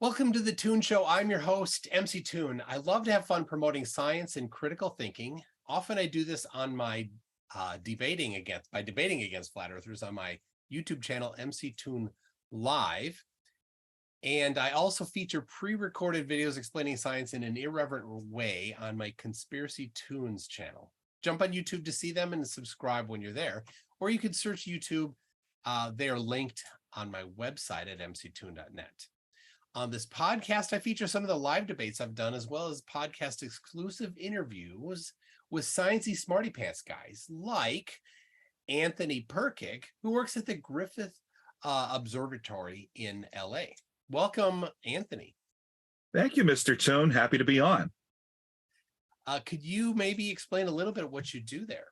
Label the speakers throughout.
Speaker 1: Welcome to the Toon Show. I'm your host, MC Toon. I love to have fun promoting science and critical thinking. Often I do this on my debating against flat earthers on my YouTube channel, MC Toon Live. And I also feature pre-recorded videos explaining science in an irreverent way on my Conspiracy Toons channel. Jump on YouTube to see them and subscribe when you're there. Or you can search YouTube. They are linked on my website at mctoon.net. On this podcast, I feature some of the live debates I've done, as well as podcast exclusive interviews with sciencey smarty pants guys like Anthony Perkic, who works at the Griffith Observatory in LA. Welcome, Anthony.
Speaker 2: Thank you, Mr. Toon. Happy to be on.
Speaker 1: Could you maybe explain a little bit of what you do there?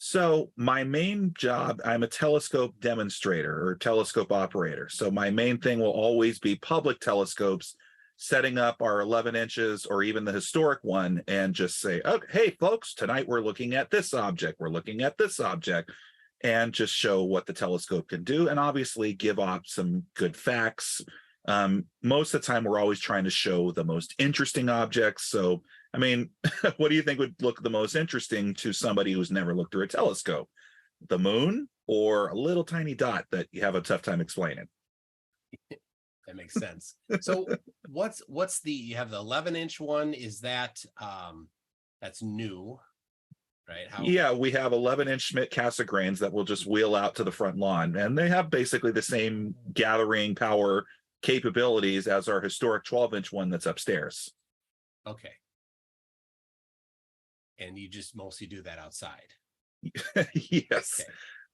Speaker 2: So my main job, I'm a telescope demonstrator or telescope operator. So my main thing will always be public telescopes, setting up our 11 inches or even the historic one and just say, oh, hey, folks, tonight we're looking at this object. We're looking at this object, and just show what the telescope can do. And obviously give off some good facts. Most of the time, we're always trying to show the most interesting objects. So I mean, what do you think would look the most interesting to somebody who's never looked through a telescope? The moon or a little tiny dot that you have a tough time explaining?
Speaker 1: That makes sense. So you have the 11-inch one? Is that that's new, right?
Speaker 2: Yeah, we have 11-inch Schmidt Cassegrains that will just wheel out to the front lawn, and they have basically the same gathering power capabilities as our historic 12-inch one that's upstairs.
Speaker 1: Okay. And you just mostly do that outside.
Speaker 2: Yes,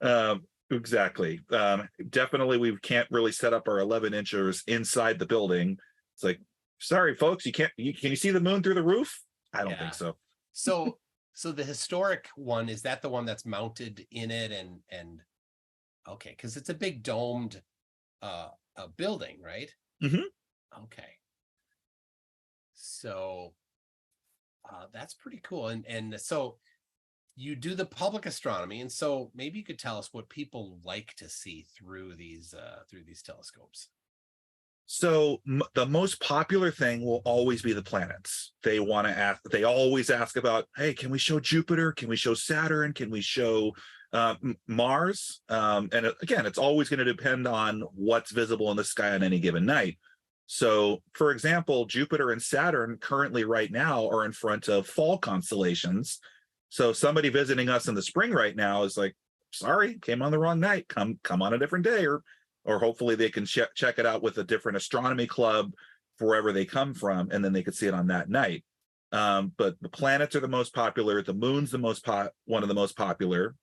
Speaker 2: okay. Exactly. Definitely, we can't really set up our 11 inchers inside the building. It's like, sorry, folks, you can't. Can you see the moon through the roof? I don't think so.
Speaker 1: So the historic one, is that the one that's mounted in it? And okay, because it's a big domed a building, right?
Speaker 2: Mm-hmm.
Speaker 1: Okay. So that's pretty cool. And so you do the public astronomy, and so maybe you could tell us what people like to see through these telescopes.
Speaker 2: So the most popular thing will always be the planets. They want to ask. They always ask about, hey, can we show Jupiter? Can we show Saturn? Can we show Mars? And again, it's always going to depend on what's visible in the sky on any given night. So, for example, Jupiter and Saturn currently right now are in front of fall constellations. So somebody visiting us in the spring right now is like, sorry, came on the wrong night. Come on a different day, or hopefully they can check it out with a different astronomy club wherever they come from, and then they could see it on that night. But the planets are the most popular. The moon's the one of the most popular.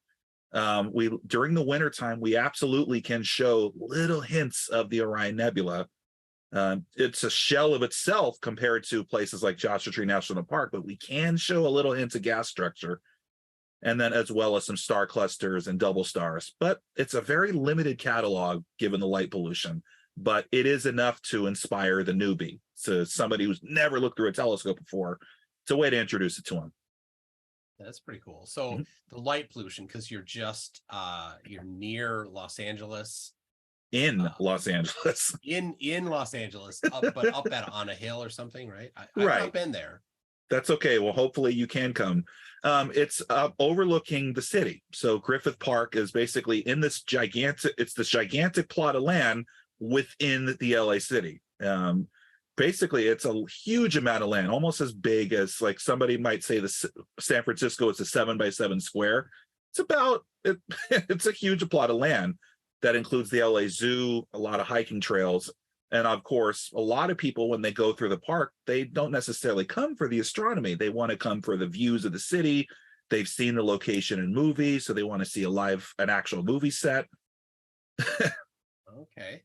Speaker 2: During the wintertime, we absolutely can show little hints of the Orion Nebula. It's a shell of itself compared to places like Joshua Tree National Park, but we can show a little hint of gas structure, and then as well as some star clusters and double stars. But it's a very limited catalog given the light pollution, but it is enough to inspire the newbie. So somebody who's never looked through a telescope before, it's a way to introduce it to them.
Speaker 1: That's pretty cool. So the light pollution, because you're near Los Angeles.
Speaker 2: In Los Angeles.
Speaker 1: In Los Angeles, but up on a hill or something, right? I've not been there.
Speaker 2: That's okay. Well, hopefully you can come. It's overlooking the city. So Griffith Park is basically in this gigantic plot of land within the LA city. Basically, it's a huge amount of land, almost as big as, like, somebody might say San Francisco is a 7x7 square. It's a huge plot of land that includes the LA Zoo, a lot of hiking trails. And of course, a lot of people, when they go through the park, they don't necessarily come for the astronomy. They want to come for the views of the city. They've seen the location in movies, so they want to see an actual movie set.
Speaker 1: Okay.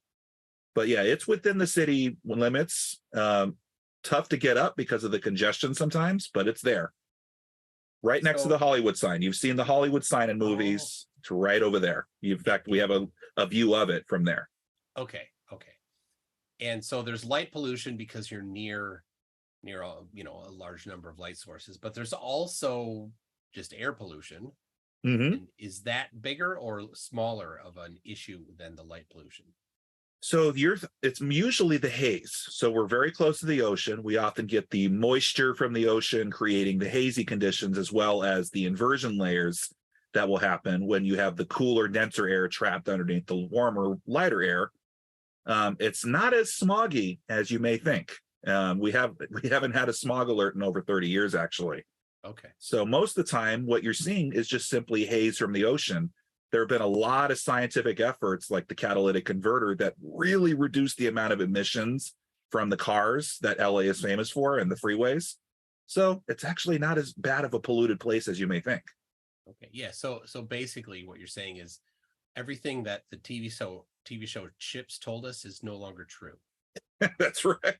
Speaker 2: But yeah, it's within the city limits. Tough to get up because of the congestion sometimes, but it's there. Right next to the Hollywood sign. You've seen the Hollywood sign in movies. It's right over there. In fact, we have a view of it from there.
Speaker 1: Okay. And so there's light pollution because you're near a large number of light sources, but there's also just air pollution.
Speaker 2: Mm-hmm.
Speaker 1: And is that bigger or smaller of an issue than the light pollution?
Speaker 2: So it's usually the haze. So we're very close to the ocean. We often get the moisture from the ocean creating the hazy conditions, as well as the inversion layers that will happen when you have the cooler, denser air trapped underneath the warmer, lighter air. It's not as smoggy as you may think. We haven't had a smog alert in over 30 years, actually.
Speaker 1: Okay.
Speaker 2: So most of the time, what you're seeing is just simply haze from the ocean. There have been a lot of scientific efforts like the catalytic converter that really reduce the amount of emissions from the cars that LA is famous for and the freeways. So it's actually not as bad of a polluted place as you may think.
Speaker 1: Okay. Yeah. So basically what you're saying is everything that the TV show Chips told us is no longer true.
Speaker 2: That's right.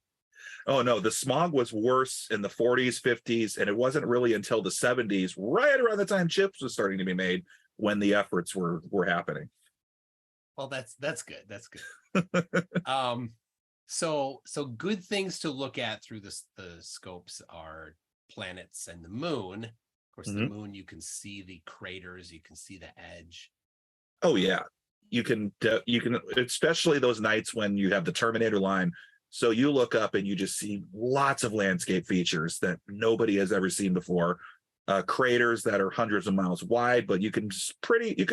Speaker 2: Oh no, the smog was worse in the 40s, 50s, and it wasn't really until the 70s, right around the time Chips was starting to be made, when the efforts were happening.
Speaker 1: Well, that's good. That's good. So good things to look at through the scopes are planets and the moon. Of course, the moon, you can see the craters, you can see the edge.
Speaker 2: Oh yeah, you can especially those nights when you have the Terminator line. So you look up and you just see lots of landscape features that nobody has ever seen before. Craters that are hundreds of miles wide, but you can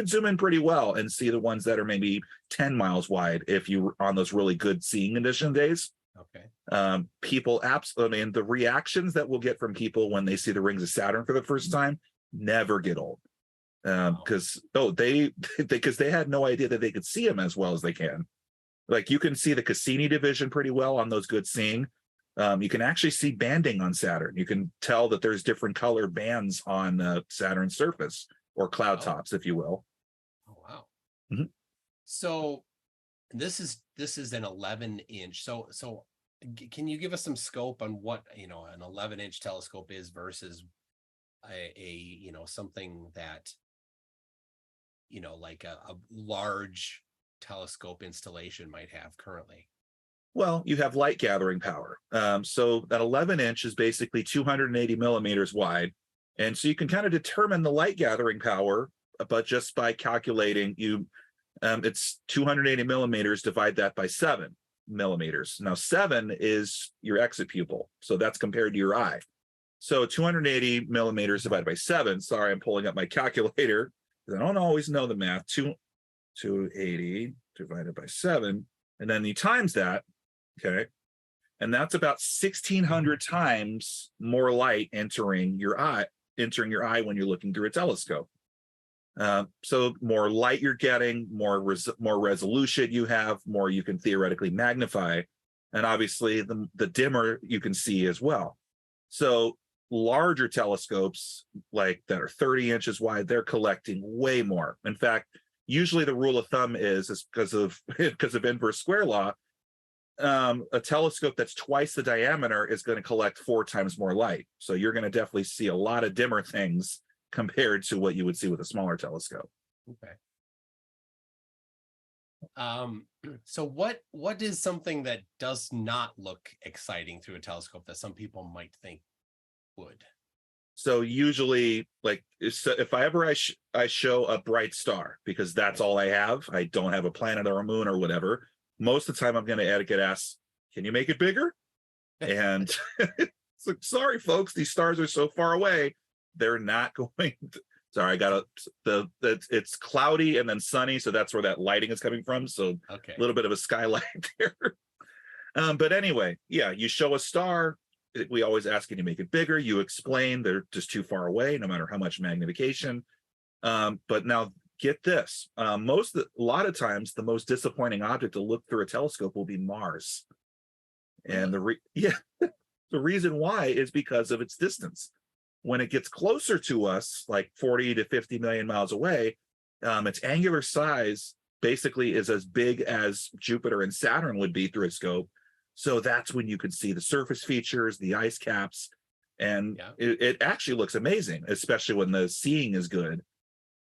Speaker 2: zoom in pretty well and see the ones that are maybe 10 miles wide if you were on those really good seeing condition days.
Speaker 1: Okay.
Speaker 2: People absolutely, and the reactions that we'll get from people when they see the rings of Saturn for the first time never get old. Because they had no idea that they could see them as well as they can. Like you can see the Cassini division pretty well on those good seeing. You can actually see banding on Saturn. You can tell that there's different colored bands on Saturn's surface, or cloud tops, if you will.
Speaker 1: Oh wow!
Speaker 2: Mm-hmm.
Speaker 1: So this is an 11-inch. So can you give us some scope on what an 11-inch telescope is versus a something that like a large telescope installation might have currently?
Speaker 2: Well, you have light gathering power. So that 11-inch is basically 280 millimeters wide. And so you can kind of determine the light gathering power, but just by calculating it's 280 millimeters, divide that by 7 millimeters. Now 7 is your exit pupil. So that's compared to your eye. So 280 millimeters divided by 7. Sorry, I'm pulling up my calculator because I don't always know the math. 280 divided by 7. And then you times that. Okay. And that's about 1,600 times more light entering your eye when you're looking through a telescope. So more light you're getting, more resolution you have, more you can theoretically magnify. And obviously the dimmer you can see as well. So larger telescopes like that are 30 inches wide, they're collecting way more. In fact, usually the rule of thumb is because of inverse square law, a telescope that's twice the diameter is going to collect 4 times more light. So you're going to definitely see a lot of dimmer things compared to what you would see with a smaller telescope.
Speaker 1: Okay. So what is something that does not look exciting through a telescope that some people might think would?
Speaker 2: So usually, like if I show a bright star, because that's all I have, I don't have a planet or a moon or whatever. Most of the time I'm going to get asked, can you make it bigger? And it's like, sorry, folks, these stars are so far away. They're not going to, sorry, it's cloudy and then sunny. So that's where that lighting is coming from. So
Speaker 1: okay.
Speaker 2: A little bit of a skylight there. But anyway, yeah, you show a star. We always ask, can you make it bigger? You explain they're just too far away, no matter how much magnification. But now get this, a lot of times the most disappointing object to look through a telescope will be Mars. And the reason why is because of its distance. When it gets closer to us, like 40 to 50 million miles away, its angular size basically is as big as Jupiter and Saturn would be through a scope. So that's when you can see the surface features, the ice caps, and it actually looks amazing, especially when the seeing is good.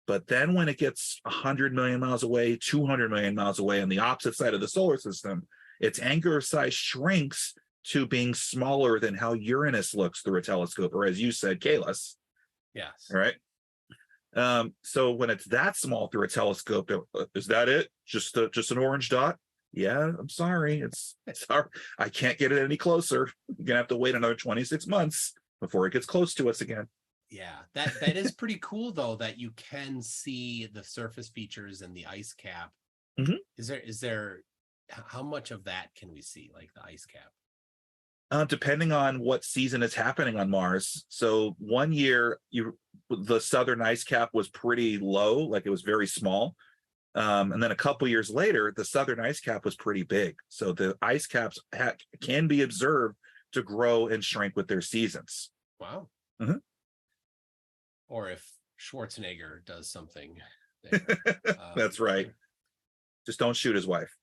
Speaker 2: But then when it gets 100 million miles away, 200 million miles away on the opposite side of the solar system, its angular size shrinks to being smaller than how Uranus looks through a telescope, or as you said, Caelus.
Speaker 1: Yes.
Speaker 2: All right. So when it's that small through a telescope, is that it? Just an orange dot? yeah, I'm sorry. It's hard. I can't get it any closer. You're gonna have to wait another 26 months before it gets close to us again.
Speaker 1: Yeah, that is pretty cool though, that you can see the surface features and the ice cap.
Speaker 2: Mhm.
Speaker 1: Is there how much of that can we see, like the ice cap?
Speaker 2: Depending on what season is happening on Mars. So one year, the southern ice cap was pretty low, like it was very small. And then a couple years later, the southern ice cap was pretty big. So the ice caps can be observed to grow and shrink with their seasons.
Speaker 1: Wow.
Speaker 2: Mhm.
Speaker 1: Or if Schwarzenegger does something there.
Speaker 2: That's right. Just don't shoot his wife.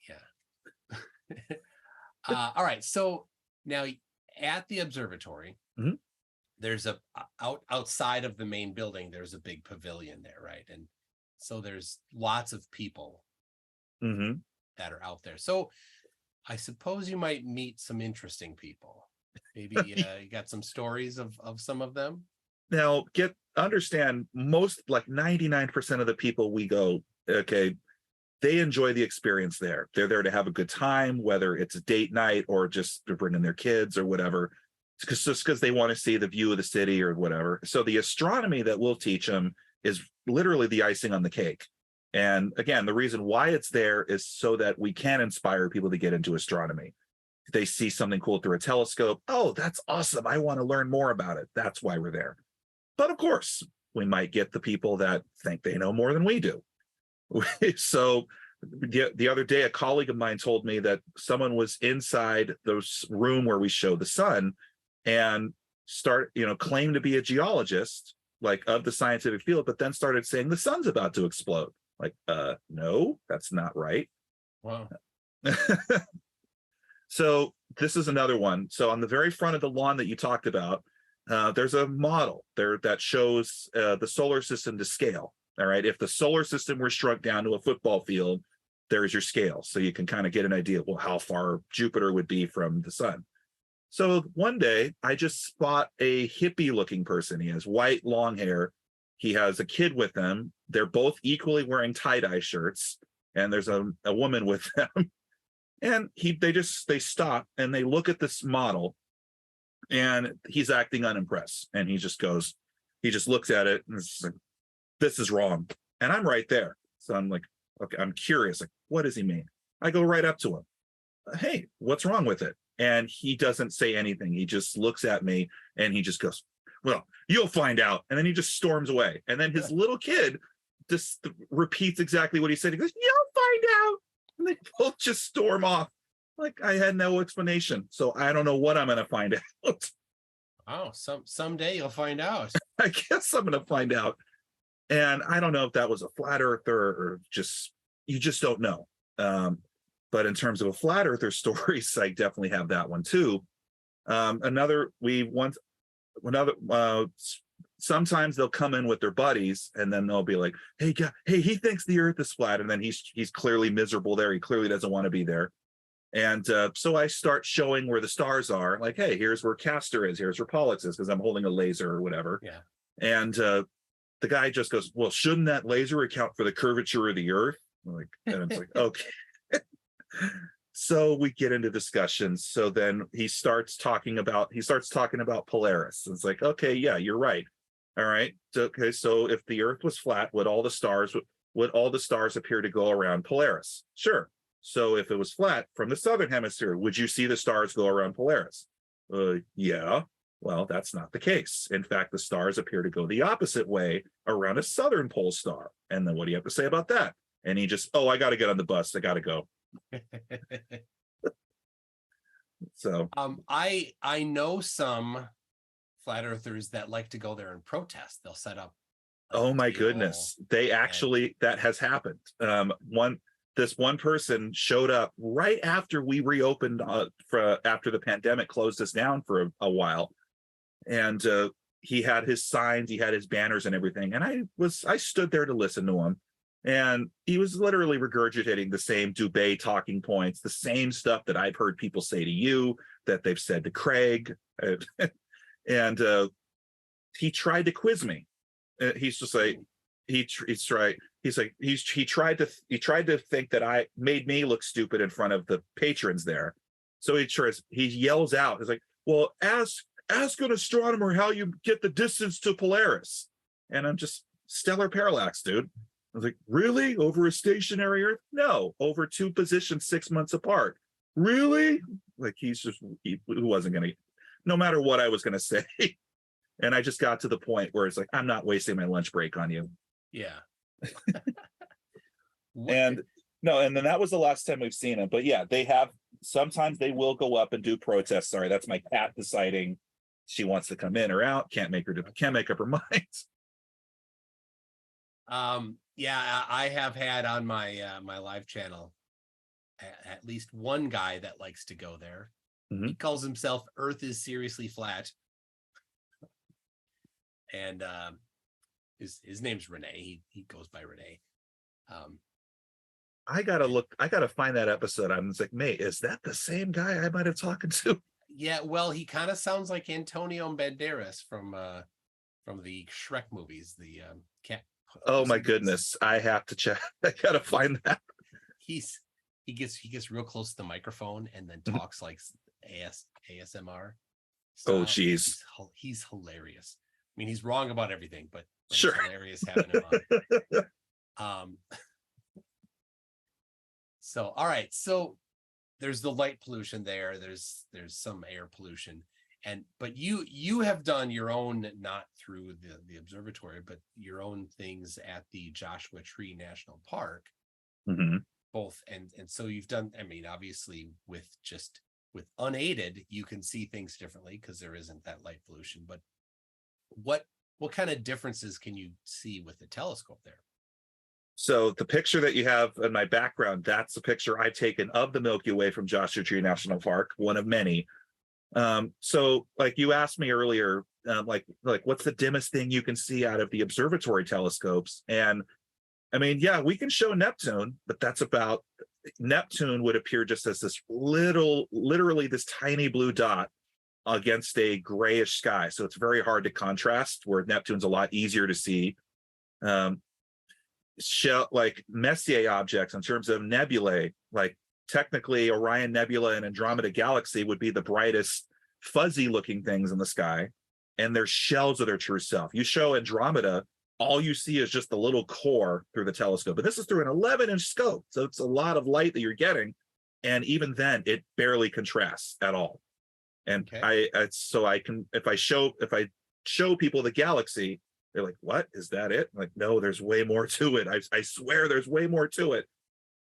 Speaker 1: Yeah. All right. So now at the observatory,
Speaker 2: Mhm.
Speaker 1: there's outside of the main building, there's a big pavilion there, right? And so there's lots of people
Speaker 2: Mhm.
Speaker 1: that are out there. So I suppose you might meet some interesting people. Maybe you got some stories of some of them.
Speaker 2: Now, understand, most, like 99% of the people we go, okay, they enjoy the experience there. They're there to have a good time, whether it's a date night or just to bring in their kids or whatever, just because they want to see the view of the city or whatever. So the astronomy that we'll teach them is literally the icing on the cake. And again, the reason why it's there is so that we can inspire people to get into astronomy. If they see something cool through a telescope, oh, that's awesome, I want to learn more about it. That's why we're there. But of course, we might get the people that think they know more than we do. So the other day, a colleague of mine told me that someone was inside the room where we show the sun and claimed to be a geologist, like of the scientific field, but then started saying the sun's about to explode. Like, no, that's not right.
Speaker 1: Wow.
Speaker 2: So this is another one. So on the very front of the lawn that you talked about, there's a model there that shows the solar system to scale. All right. If the solar system were shrunk down to a football field, there's your scale. So you can kind of get an idea of, well, how far Jupiter would be from the sun. So one day I just spot a hippie looking person. He has white, long hair. He has a kid with him. They're both equally wearing tie-dye shirts. And there's a woman with them. And they stop and they look at this model, and he's acting unimpressed. And he just looks at it and is like, this is wrong. And I'm right there. So I'm like, okay, I'm curious. Like, what does he mean? I go right up to him. Hey, what's wrong with it? And he doesn't say anything. He just looks at me and he just goes, well, you'll find out. And then he just storms away. And then his little kid just repeats exactly what he said. He goes, you'll find out. And they both just storm off. Like, I had no explanation. So I don't know what I'm going to find out.
Speaker 1: Oh, someday you'll find out.
Speaker 2: I guess I'm going to find out. And I don't know if that was a flat earther or you just don't know. But in terms of a flat earther stories, I definitely have that one too. Sometimes they'll come in with their buddies and then they'll be like, hey, he thinks the earth is flat. And then he's clearly miserable there. He clearly doesn't want to be there. And so I start showing where the stars are. Like, hey, here's where Castor is. Here's where Pollux is, because I'm holding a laser or whatever.
Speaker 1: Yeah.
Speaker 2: And the guy just goes, well, shouldn't that laser account for the curvature of the earth? And it's like, okay. So we get into discussions. So then he starts talking about Polaris. It's like, okay, yeah, you're right. All right. Okay. So if the earth was flat, would all the stars appear to go around Polaris? Sure. So if it was flat from the southern hemisphere, would you see the stars go around Polaris? Yeah. Well, that's not the case. In fact, the stars appear to go the opposite way around a southern pole star. And then what do you have to say about that? And he just, I got to get on the bus. I got to go. So
Speaker 1: I know some flat earthers that like to go there and protest. They'll set up.
Speaker 2: Oh my goodness. That has happened. This one person showed up right after we reopened after the pandemic closed us down for a while. And he had his signs, he had his banners and everything. And I stood there to listen to him. And he was literally regurgitating the same Dubé talking points, the same stuff that I've heard people say to you, that they've said to Craig. And he tried to quiz me. He's just like, he he's like, he tried to think that I made me look stupid in front of the patrons there. So he yells out, he's like, well, ask an astronomer how you get the distance to Polaris. And I'm just, stellar parallax, dude. I was like, really? Over a stationary Earth? No, over 2 positions 6 months apart. Really? Like, he wasn't going to, no matter what I was going to say. And I just got to the point where it's like, I'm not wasting my lunch break on you.
Speaker 1: Yeah.
Speaker 2: And then that was the last time we've seen him. But yeah, sometimes they will go up and do protests. Sorry, that's my cat deciding she wants to come in or out. Can't make up her mind.
Speaker 1: Yeah, I have had on my my live channel at least one guy that likes to go there.
Speaker 2: Mm-hmm.
Speaker 1: He calls himself Earth is Seriously Flat. And his name's Rene. He goes by Rene.
Speaker 2: I gotta find that episode. I'm just like, mate, is that the same guy I might have talked to?
Speaker 1: Yeah, well, he kind of sounds like Antonio Banderas from the Shrek movies, the cat.
Speaker 2: Oh my goodness, I have to check. I gotta find that.
Speaker 1: He gets real close to the microphone and then talks like ASMR.
Speaker 2: Oh geez,
Speaker 1: he's hilarious. I mean, he's wrong about everything, but
Speaker 2: sure,
Speaker 1: it's hilarious having him on. So all right, so there's the light pollution there. There's some air pollution, but you have done your own, not through the observatory, but your own things at the Joshua Tree National Park.
Speaker 2: Mm-hmm.
Speaker 1: Both, and so you've done. I mean, obviously, with unaided, you can see things differently because there isn't that light pollution. But what kind of differences can you see with the telescope there?
Speaker 2: So the picture that you have in my background, that's a picture I've taken of the Milky Way from Joshua Tree National Park, one of many. So like you asked me earlier, like what's the dimmest thing you can see out of the observatory telescopes? And I mean, yeah, we can show Neptune, but Neptune would appear just as this literally this tiny blue dot against a grayish sky. So it's very hard to contrast, where Neptune's a lot easier to see. Like Messier objects in terms of nebulae, like technically Orion Nebula and Andromeda Galaxy would be the brightest fuzzy looking things in the sky, and they're shells of their true self. You show Andromeda, all you see is just the little core through the telescope, but this is through an 11-inch scope, so it's a lot of light that you're getting, and even then it barely contrasts at all. And okay. If I show people the galaxy, they're like, what is that? I'm like, no, there's way more to it. I swear there's way more to it.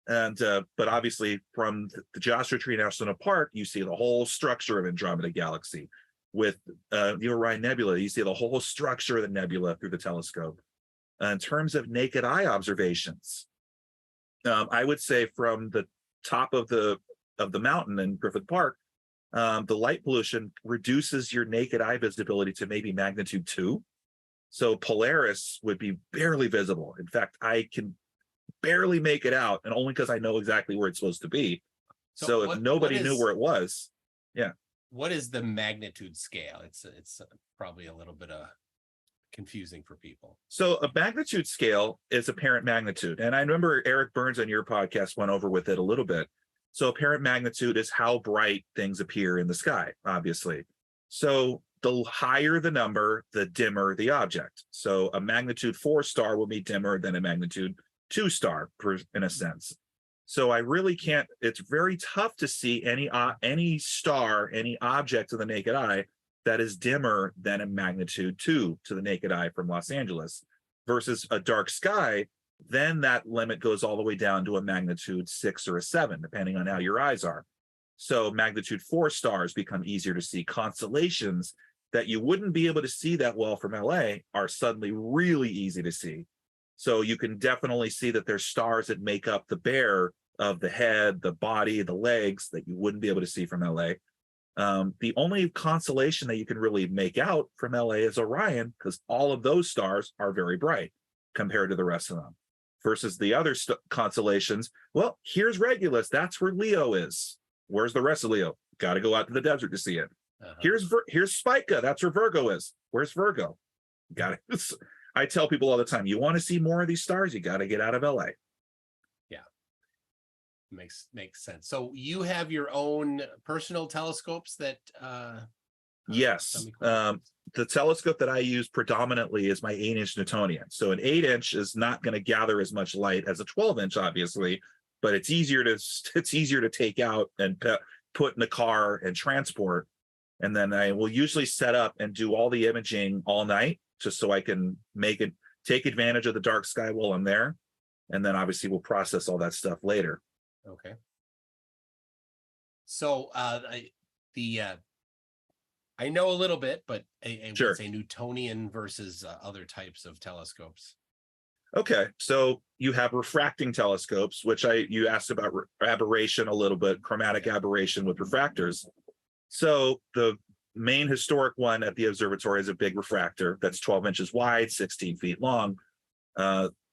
Speaker 2: And but obviously from the Joshua Tree National Park, you see the whole structure of Andromeda Galaxy. With the Orion Nebula, you see the whole structure of the nebula through the telescope. In terms of naked eye observations, I would say from the top of the mountain in Griffith Park, the light pollution reduces your naked eye visibility to maybe magnitude 2. So Polaris would be barely visible. In fact, I can barely make it out, and only because I know exactly where it's supposed to be. So if nobody knew where it was, yeah.
Speaker 1: What is the magnitude scale? It's probably a little bit confusing for people.
Speaker 2: So a magnitude scale is apparent magnitude. And I remember Eric Burns on your podcast went over with it a little bit. So apparent magnitude is how bright things appear in the sky, obviously. So the higher the number, the dimmer the object. So a magnitude 4 star will be dimmer than a magnitude 2 star, in a sense. So I really can't, it's very tough to see any star, any object to the naked eye that is dimmer than a magnitude 2 to the naked eye from Los Angeles, versus a dark sky. Then that limit goes all the way down to a magnitude 6 or a 7, depending on how your eyes are. So magnitude 4 stars become easier to see. Constellations that you wouldn't be able to see that well from LA are suddenly really easy to see. So you can definitely see that there's stars that make up the bear of the head, the body, the legs that you wouldn't be able to see from LA. The only constellation that you can really make out from LA is Orion, because all of those stars are very bright compared to the rest of them. Versus the other constellations, well, here's Regulus. That's where Leo is. Where's the rest of Leo? Got to go out to the desert to see it. Here's Spica. That's where Virgo is. Where's Virgo? Got it. I tell people all the time, you want to see more of these stars, you got to get out of LA.
Speaker 1: Yeah, makes sense. So you have your own personal telescopes that
Speaker 2: Yes. The telescope that I use predominantly is my 8-inch Newtonian. So an 8-inch is not going to gather as much light as a 12-inch, obviously, but it's easier to take out and put in a car and transport. And then I will usually set up and do all the imaging all night, just so I can take advantage of the dark sky while I'm there. And then obviously we'll process all that stuff later.
Speaker 1: Okay. So I know a little bit, but
Speaker 2: Sure.
Speaker 1: what's a Newtonian versus other types of telescopes?
Speaker 2: Okay, so you have refracting telescopes, which you asked about aberration a little bit, chromatic aberration with refractors. So the main historic one at the observatory is a big refractor that's 12 inches wide, 16 feet long.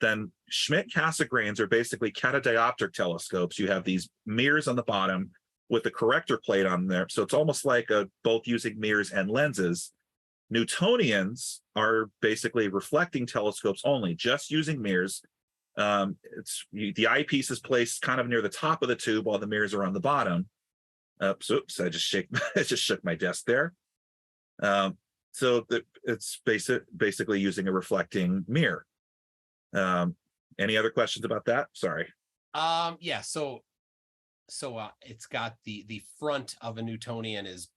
Speaker 2: Then Schmidt-Cassegrains are basically catadioptric telescopes. You have these mirrors on the bottom with a corrector plate on there. So it's almost like both using mirrors and lenses. Newtonians are basically reflecting telescopes only, just using mirrors. The eyepiece is placed kind of near the top of the tube while the mirrors are on the bottom. Oops, I just shook my desk there. It's basically using a reflecting mirror. Any other questions about that? Sorry.
Speaker 1: Yeah. So it's got the front of a Newtonian is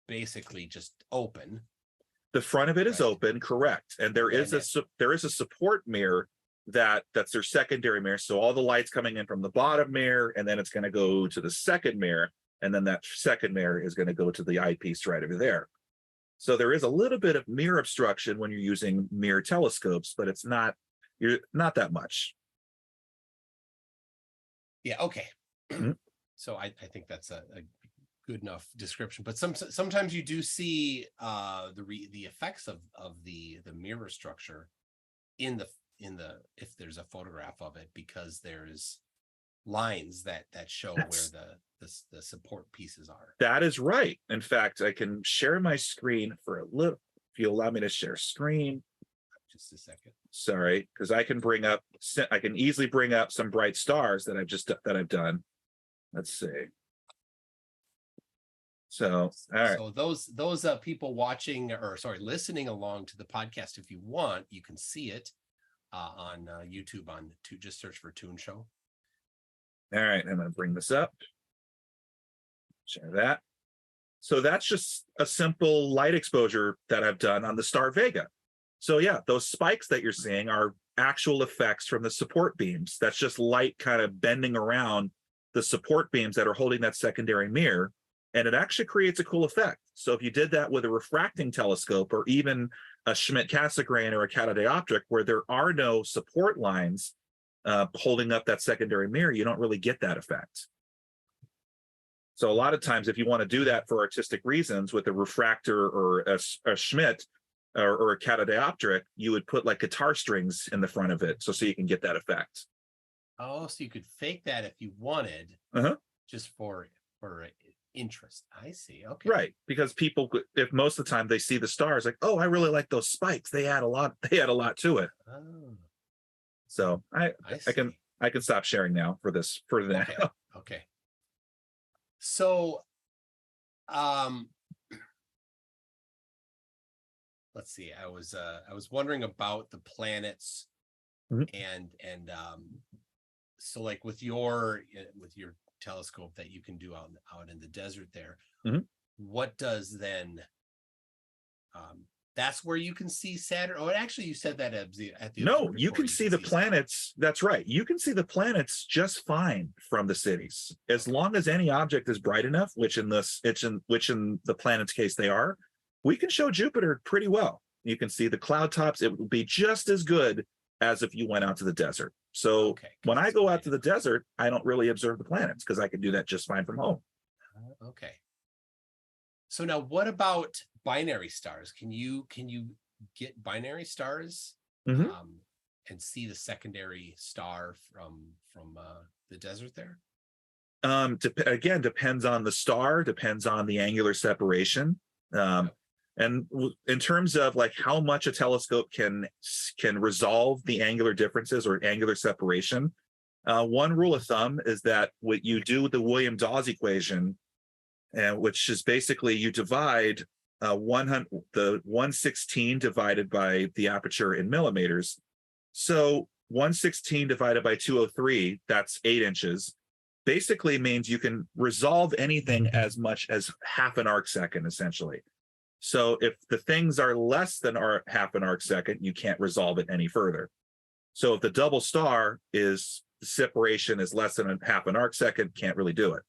Speaker 1: basically just open.
Speaker 2: The front of it is open, correct. And there is a support mirror that's their secondary mirror. So all the light's coming in from the bottom mirror, and then it's going to go to the second mirror, and then that second mirror is going to go to the eyepiece right over there. So there is a little bit of mirror obstruction when you're using mirror telescopes, but it's not that much.
Speaker 1: Yeah. Okay. Mm-hmm. So I think that's a good enough description. But sometimes you do see the effects of the mirror structure in the if there's a photograph of it, because there's lines that show where the support pieces are.
Speaker 2: That is right. In fact, I can share my screen for a little. If you allow me to share screen.
Speaker 1: Just a second.
Speaker 2: Sorry, because I can easily bring up some bright stars that I've done. Let's see. So, all right.
Speaker 1: So those people listening along to the podcast, if you want, you can see it on YouTube just search for Toon Show.
Speaker 2: All right, I'm going to bring this up. Share that. So that's just a simple light exposure that I've done on the star Vega. So yeah, those spikes that you're seeing are actual effects from the support beams. That's just light kind of bending around the support beams that are holding that secondary mirror, and it actually creates a cool effect. So if you did that with a refracting telescope, or even a Schmidt-Cassegrain or a catadioptric, where there are no support lines holding up that secondary mirror, you don't really get that effect. So a lot of times, if you want to do that for artistic reasons with a refractor or a Schmidt or a catadioptric, you would put like guitar strings in the front of it, so you can get that effect.
Speaker 1: Oh, so you could fake that if you wanted, just for interest. I see. Okay.
Speaker 2: Right, because people, if most of the time they see the stars, like, oh, I really like those spikes. They add a lot to it. Oh. So I can stop sharing now for now.
Speaker 1: Okay. So, let's see. I was wondering about the planets, and so like with your telescope that you can do out in the desert there, what does then? That's where you can see Saturn. Oh, actually, you said that at the
Speaker 2: no, you can see the planets. That's right. You can see the planets just fine from the cities, as long as any object is bright enough. Which in the planet's case they are. We can show Jupiter pretty well. You can see the cloud tops. It will be just as good as if you went out to the desert. So when I go out to the desert, I don't really observe the planets because I can do that just fine from home.
Speaker 1: Okay. So now, what about binary stars? Can you get binary stars and see the secondary star from the desert there?
Speaker 2: Again, depends on the star, depends on the angular separation. And in terms of like how much a telescope can resolve the angular differences or angular separation, one rule of thumb is that what you do with the William-Dawes equation, which is basically you divide the 116 divided by the aperture in millimeters. So 116 divided by 203, that's 8 inches, basically means you can resolve anything as much as half an arc second, essentially. So if the things are less than half an arc second, you can't resolve it any further. So if the double star is, the separation is less than half an arc second, can't really do it.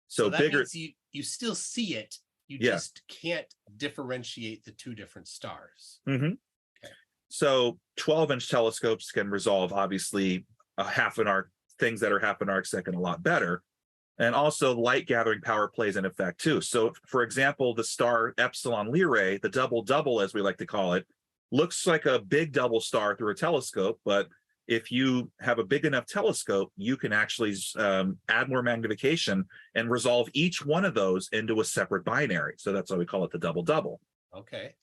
Speaker 2: So
Speaker 1: that
Speaker 2: bigger,
Speaker 1: means you still see it, you just can't differentiate the two different stars.
Speaker 2: Mm-hmm. Okay. So 12-inch telescopes can resolve, obviously, things that are half an arc second a lot better. And also light gathering power plays an effect too. So for example, the star Epsilon Lyrae, the double as we like to call it, looks like a big double star through a telescope, but if you have a big enough telescope, you can actually add more magnification and resolve each one of those into a separate binary. So that's why we call it the double.
Speaker 1: Okay.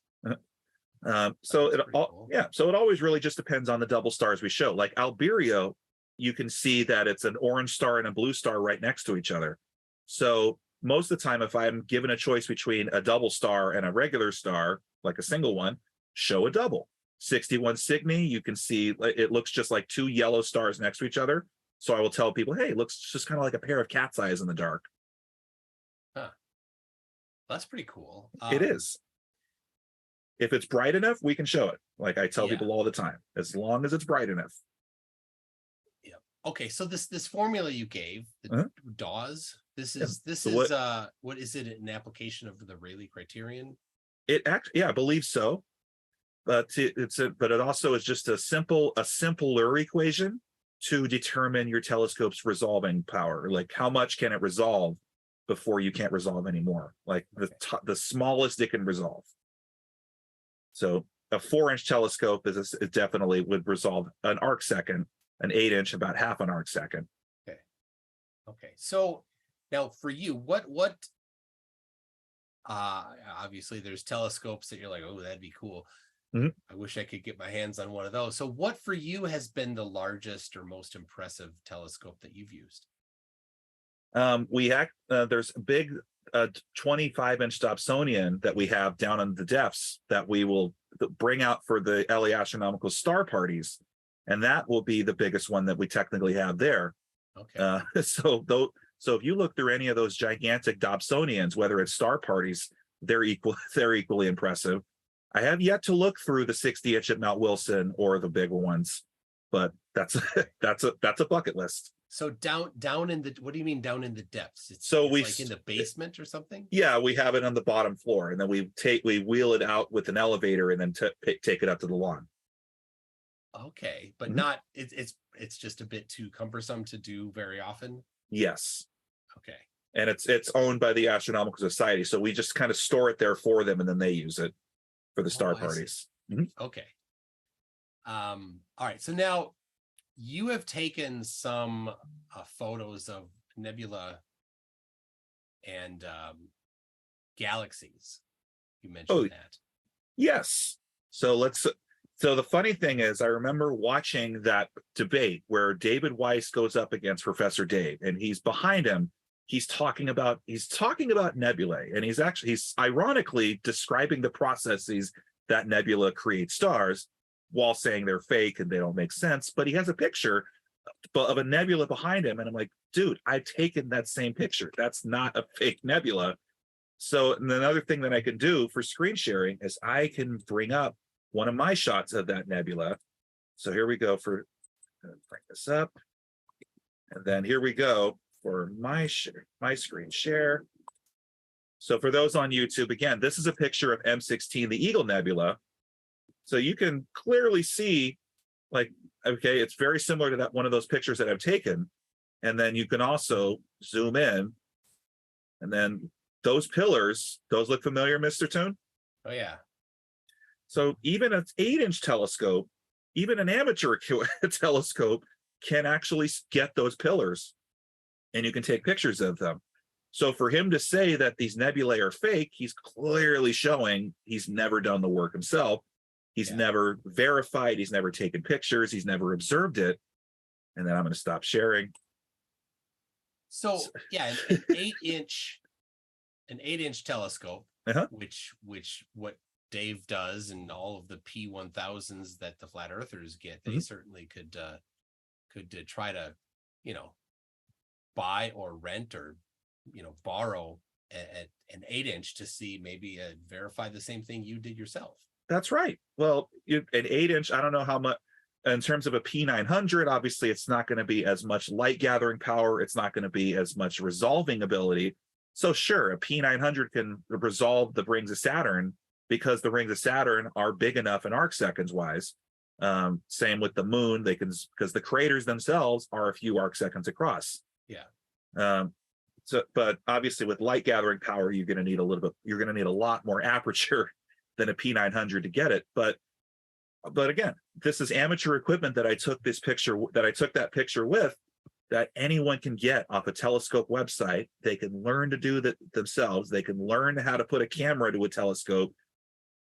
Speaker 2: So it always really just depends on the double stars we show. Like Albireo, you can see that it's an orange star and a blue star right next to each other. So most of the time, if I'm given a choice between a double star and a regular star, like a single one, show a double. 61 Cygni, you can see it looks just like two yellow stars next to each other. So I will tell people, hey, it looks just kind of like a pair of cat's eyes in the dark.
Speaker 1: Huh. That's pretty cool.
Speaker 2: It is. If it's bright enough, we can show it. Like I tell people all the time, as long as it's bright enough.
Speaker 1: Yeah. Okay. So this formula you gave, the Dawes, what is it? An application of the Rayleigh criterion?
Speaker 2: It actually, I believe so. But it also is just a simpler equation to determine your telescope's resolving power. Like how much can it resolve before you can't resolve anymore? Like the smallest it can resolve. So a 4-inch telescope it definitely would resolve an arc second, an 8-inch about half an arc second.
Speaker 1: Okay. So now for you, what obviously there's telescopes that you're like, oh, that'd be cool. Mm-hmm. I wish I could get my hands on one of those. So what for you has been the largest or most impressive telescope that you've used?
Speaker 2: There's a big 25-inch Dobsonian that we have down in the depths that we will bring out for the LA Astronomical Star Parties. And that will be the biggest one that we technically have there.
Speaker 1: Okay.
Speaker 2: So if you look through any of those gigantic Dobsonians, whether it's star parties, they're equally impressive. I have yet to look through the 60-inch at Mount Wilson or the bigger ones, but that's a bucket list.
Speaker 1: So down in the, what do you mean down in the depths? It's like in the basement or something? Yeah,
Speaker 2: we have it on the bottom floor, and then we wheel it out with an elevator and then take it up to the lawn.
Speaker 1: Okay, but not it's just a bit too cumbersome to do very often.
Speaker 2: Yes.
Speaker 1: Okay.
Speaker 2: And it's owned by the Astronomical Society, so we just kind of store it there for them, and then they use it for the star parties.
Speaker 1: Mm-hmm. Okay. All right. So now you have taken some photos of nebula and galaxies. You mentioned that.
Speaker 2: Yes. So the funny thing is, I remember watching that debate where David Weiss goes up against Professor Dave, and he's behind him. He's talking about nebulae, and he's ironically describing the processes that nebula creates stars while saying they're fake and they don't make sense. But he has a picture of a nebula behind him, and I'm like, dude, I've taken that same picture. That's not a fake nebula. So another thing that I can do for screen sharing is I can bring up one of my shots of that nebula. So here we go bring this up, and then here we go for my screen share. So for those on YouTube, again, this is a picture of M16, the Eagle Nebula. So you can clearly see, it's very similar to that one of those pictures that I've taken. And then you can also zoom in, and then those pillars, those look familiar, Mr. Toon?
Speaker 1: Oh yeah.
Speaker 2: So even an 8-inch telescope, even an amateur telescope can actually get those pillars, and you can take pictures of them. So for him to say that these nebulae are fake, he's clearly showing he's never done the work himself. He's never verified, he's never taken pictures, he's never observed it. And then I'm going to stop sharing.
Speaker 1: So yeah, an 8-inch telescope, which what Dave does, and all of the P1000s that the flat earthers get, they certainly could try to, buy or rent or borrow an 8-inch to see, maybe verify the same thing you did yourself.
Speaker 2: That's right. Well, an 8-inch, I don't know how much. In terms of a P900, obviously it's not going to be as much light gathering power. It's not going to be as much resolving ability. So sure, a P900 can resolve the rings of Saturn because the rings of Saturn are big enough in arc seconds wise. Same with the moon, they can, because the craters themselves are a few arc seconds across.
Speaker 1: Yeah.
Speaker 2: But obviously with light gathering power, you're going to need a lot more aperture than a P900 to get it. But again, this is amateur equipment that I took that picture with, that anyone can get off a telescope website. They can learn to do that themselves. They can learn how to put a camera to a telescope,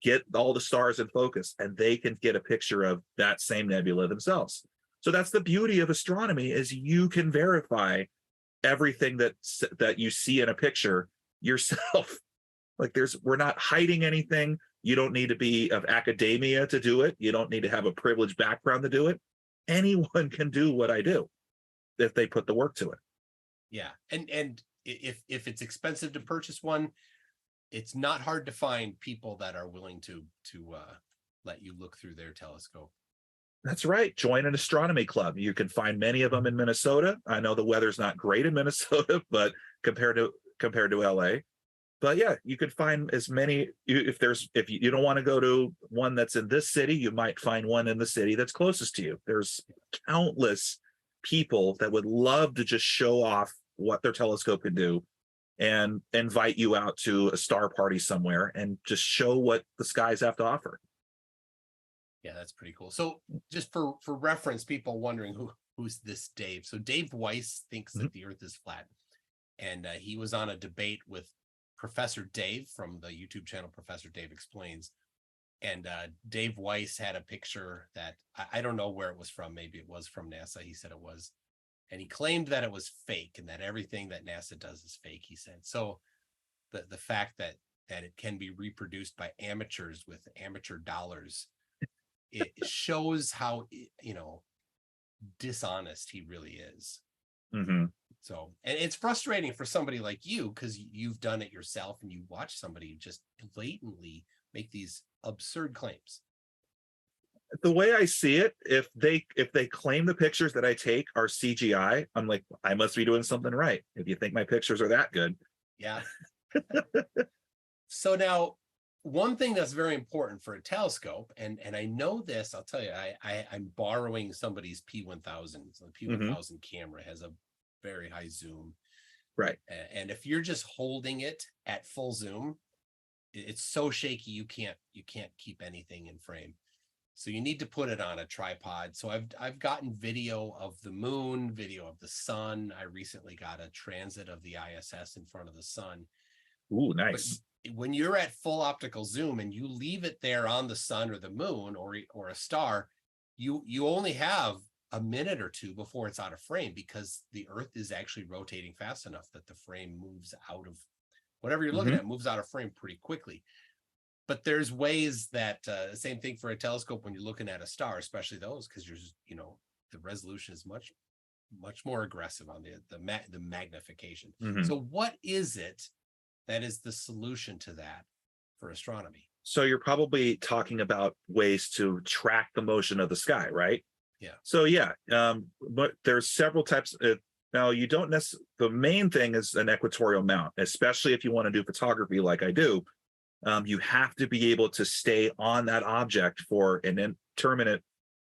Speaker 2: get all the stars in focus, and they can get a picture of that same nebula themselves. So that's the beauty of astronomy, is you can verify everything that you see in a picture yourself. Like we're not hiding anything. You don't need to be of academia to do it. You don't need to have a privileged background to do it. Anyone can do what I do if they put the work to it.
Speaker 1: Yeah. And if it's expensive to purchase one, it's not hard to find people that are willing to let you look through their telescope.
Speaker 2: That's right. Join an astronomy club. You can find many of them in Minnesota. I know the weather's not great in Minnesota, but compared to LA. But yeah, you could find as many. If you don't want to go to one that's in this city, you might find one in the city that's closest to you. There's countless people that would love to just show off what their telescope can do and invite you out to a star party somewhere and just show what the skies have to offer.
Speaker 1: Yeah, that's pretty cool. So just for reference, people wondering who's this Dave. So Dave Weiss thinks that the Earth is flat. And he was on a debate with Professor Dave from the YouTube channel Professor Dave Explains. And Dave Weiss had a picture that I don't know where it was from. Maybe it was from NASA. He said it was. And he claimed that it was fake and that everything that NASA does is fake, he said. So the fact that it can be reproduced by amateurs with amateur dollars, it shows how, dishonest he really is.
Speaker 2: Mm-hmm.
Speaker 1: So, and it's frustrating for somebody like you, because you've done it yourself and you watch somebody just blatantly make these absurd claims.
Speaker 2: The way I see it, if they claim the pictures that I take are CGI, I'm like, I must be doing something right. If you think my pictures are that good.
Speaker 1: Yeah. So now, one thing that's very important for a telescope, and I know this, I'll tell you, I'm borrowing somebody's P1000. So the P1000 camera has a very high zoom.
Speaker 2: Right.
Speaker 1: And if you're just holding it at full zoom, it's so shaky you can't keep anything in frame. So you need to put it on a tripod. So I've gotten video of the moon, video of the sun. I recently got a transit of the ISS in front of the sun.
Speaker 2: Ooh, nice.
Speaker 1: But when you're at full optical zoom and you leave it there on the sun or the moon or a star, you only have a minute or two before it's out of frame, because the Earth is actually rotating fast enough that the frame moves out of whatever you're looking at, moves out of frame pretty quickly. But there's ways that same thing for a telescope when you're looking at a star, especially those, because you're just, the resolution is much more aggressive on the magnification. So what is it that is the solution to that for astronomy?
Speaker 2: So you're probably talking about ways to track the motion of the sky, right?
Speaker 1: Yeah.
Speaker 2: So yeah, but there's several types. Now you don't necessarily. The main thing is an equatorial mount, especially if you want to do photography like I do. You have to be able to stay on that object for an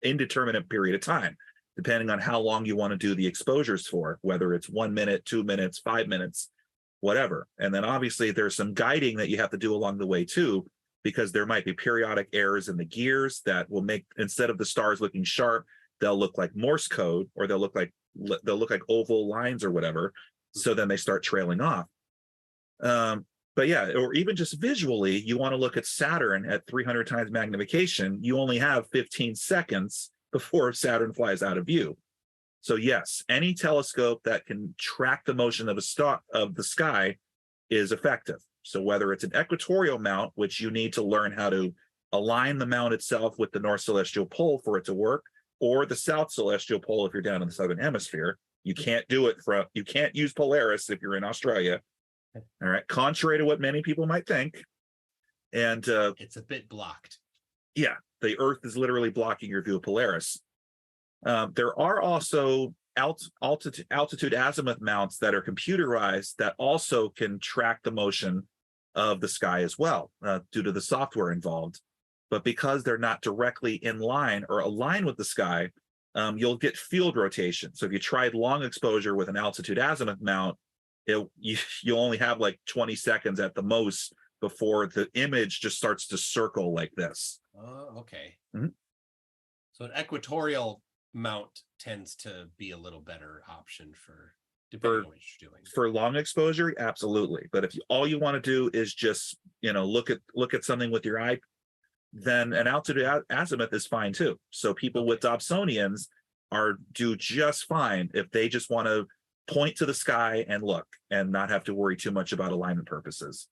Speaker 2: indeterminate period of time, depending on how long you want to do the exposures for, whether it's 1 minute, 2 minutes, 5 minutes, whatever. And then obviously there's some guiding that you have to do along the way too, because there might be periodic errors in the gears that will make, instead of the stars looking sharp, they'll look like Morse code, or they'll look like oval lines or whatever. So then they start trailing off. But yeah, or even just visually, you want to look at Saturn at 300 times magnification, you only have 15 seconds before Saturn flies out of view. So yes, any telescope that can track the motion of the sky is effective. So whether it's an equatorial mount, which you need to learn how to align the mount itself with the north celestial pole for it to work, or the south celestial pole if you're down in the southern hemisphere, you can't use Polaris if you're in Australia. All right, contrary to what many people might think. And
Speaker 1: it's a bit blocked.
Speaker 2: Yeah, the Earth is literally blocking your view of Polaris. There are also altitude azimuth mounts that are computerized that also can track the motion of the sky as well, due to the software involved. But because they're not directly in line or aligned with the sky, you'll get field rotation. So if you tried long exposure with an altitude azimuth mount, you'll only have like 20 seconds at the most before the image just starts to circle like this.
Speaker 1: Oh, okay.
Speaker 2: Mm-hmm.
Speaker 1: So an equatorial mount tends to be a little better option for depending on what you're doing.
Speaker 2: For long exposure, absolutely. But if all you want to do is just, look at something with your eye, then an altitude azimuth is fine too. So people with Dobsonians do just fine if they just want to point to the sky and look and not have to worry too much about alignment purposes.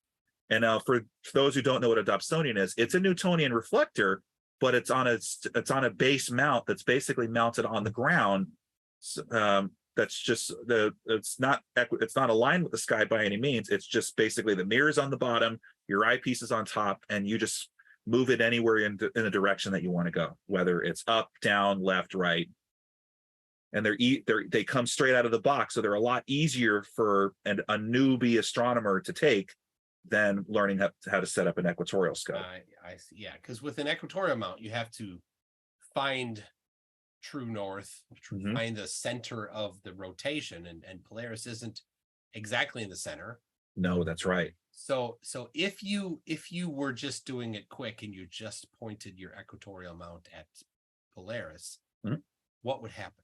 Speaker 2: And now for those who don't know what a Dobsonian is, it's a Newtonian reflector, but it's on a base mount that's basically mounted on the ground. That's just it's not aligned with the sky by any means. It's just basically the mirror's on the bottom, your eyepiece is on top, and you just move it anywhere in the direction that you want to go, whether it's up, down, left, right. And they come straight out of the box, so they're a lot easier for a newbie astronomer to take than learning how to set up an equatorial scope.
Speaker 1: I see. Yeah, because with an equatorial mount, you have to find true north, find the center of the rotation, and Polaris isn't exactly in the center.
Speaker 2: No, that's right.
Speaker 1: So if you were just doing it quick and you just pointed your equatorial mount at Polaris, what would happen?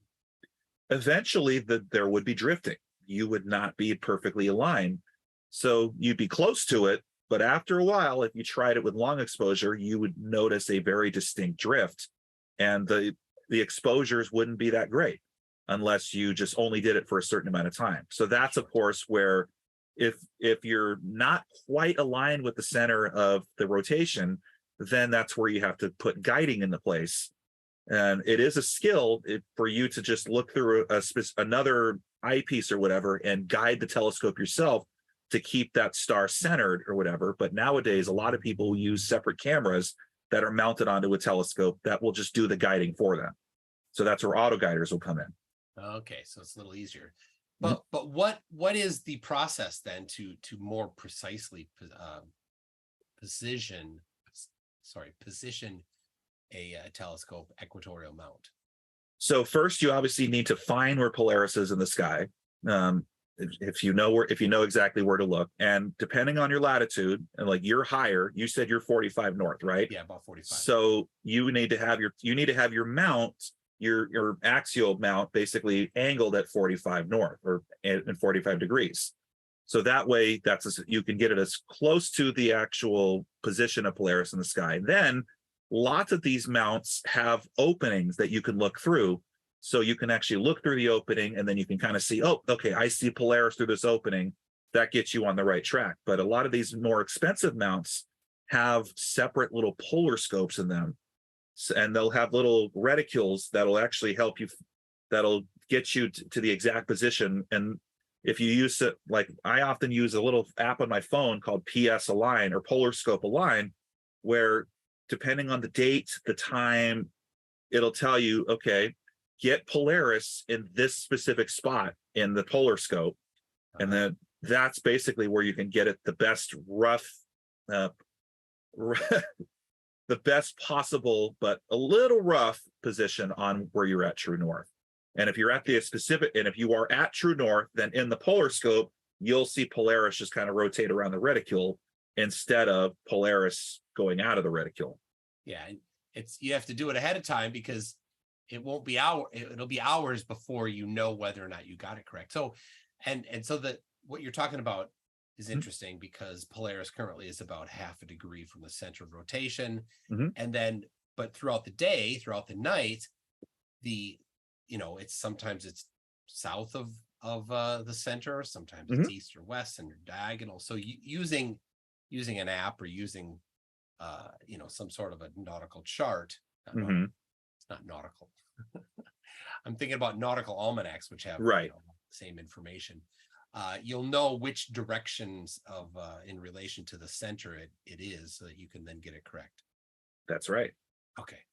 Speaker 2: Eventually, there would be drifting. You would not be perfectly aligned. So you'd be close to it, but after a while, if you tried it with long exposure, you would notice a very distinct drift, and the exposures wouldn't be that great unless you just only did it for a certain amount of time. So that's, of course, where if you're not quite aligned with the center of the rotation, then that's where you have to put guiding into place. And it is a skill for you to just look through another eyepiece or whatever and guide the telescope yourself to keep that star centered or whatever. But nowadays, a lot of people use separate cameras that are mounted onto a telescope that will just do the guiding for them. So that's where auto guiders will come in.
Speaker 1: Okay, so it's a little easier. But what is the process then to more precisely position a telescope equatorial mount?
Speaker 2: So first, you obviously need to find where Polaris is in the sky. If you know exactly where to look, and depending on your latitude, and like you're higher, you said you're 45 north, right?
Speaker 1: Yeah, about 45.
Speaker 2: So you need to have your mount, your axial mount, basically angled at 45 north or in 45 degrees. So that way, you can get it as close to the actual position of Polaris in the sky. Then lots of these mounts have openings that you can look through. So you can actually look through the opening and then you can kind of see, oh, okay, I see Polaris through this opening. That gets you on the right track. But a lot of these more expensive mounts have separate little polar scopes in them. And they'll have little reticules that'll actually help you, that'll get you to the exact position. And if you use it, like I often use a little app on my phone called PS Align or Polar Scope Align, where depending on the date, the time, it'll tell you, okay, get Polaris in this specific spot in the polar scope. And then that's basically where you can get it the best the best possible, but a little rough position on where you're at true north. And if you are at true north, then in the polar scope, you'll see Polaris just kind of rotate around the reticule instead of Polaris going out of the reticule.
Speaker 1: Yeah, you have to do it ahead of time because it'll be hours before you know whether or not you got it correct. So, and so what you're talking about is interesting because Polaris currently is about half a degree from the center of rotation.
Speaker 2: Mhm.
Speaker 1: And then, but throughout the day, throughout the night, it's sometimes it's south of the center, sometimes it's
Speaker 2: Mhm.
Speaker 1: east or west and diagonal. So using an app or using some sort of a nautical chart,
Speaker 2: Mhm.
Speaker 1: it's not nautical. I'm thinking about nautical almanacs, which have
Speaker 2: Right.
Speaker 1: the same information. You'll know which directions of in relation to the center it is, so that you can then get it correct.
Speaker 2: That's right.
Speaker 1: Okay.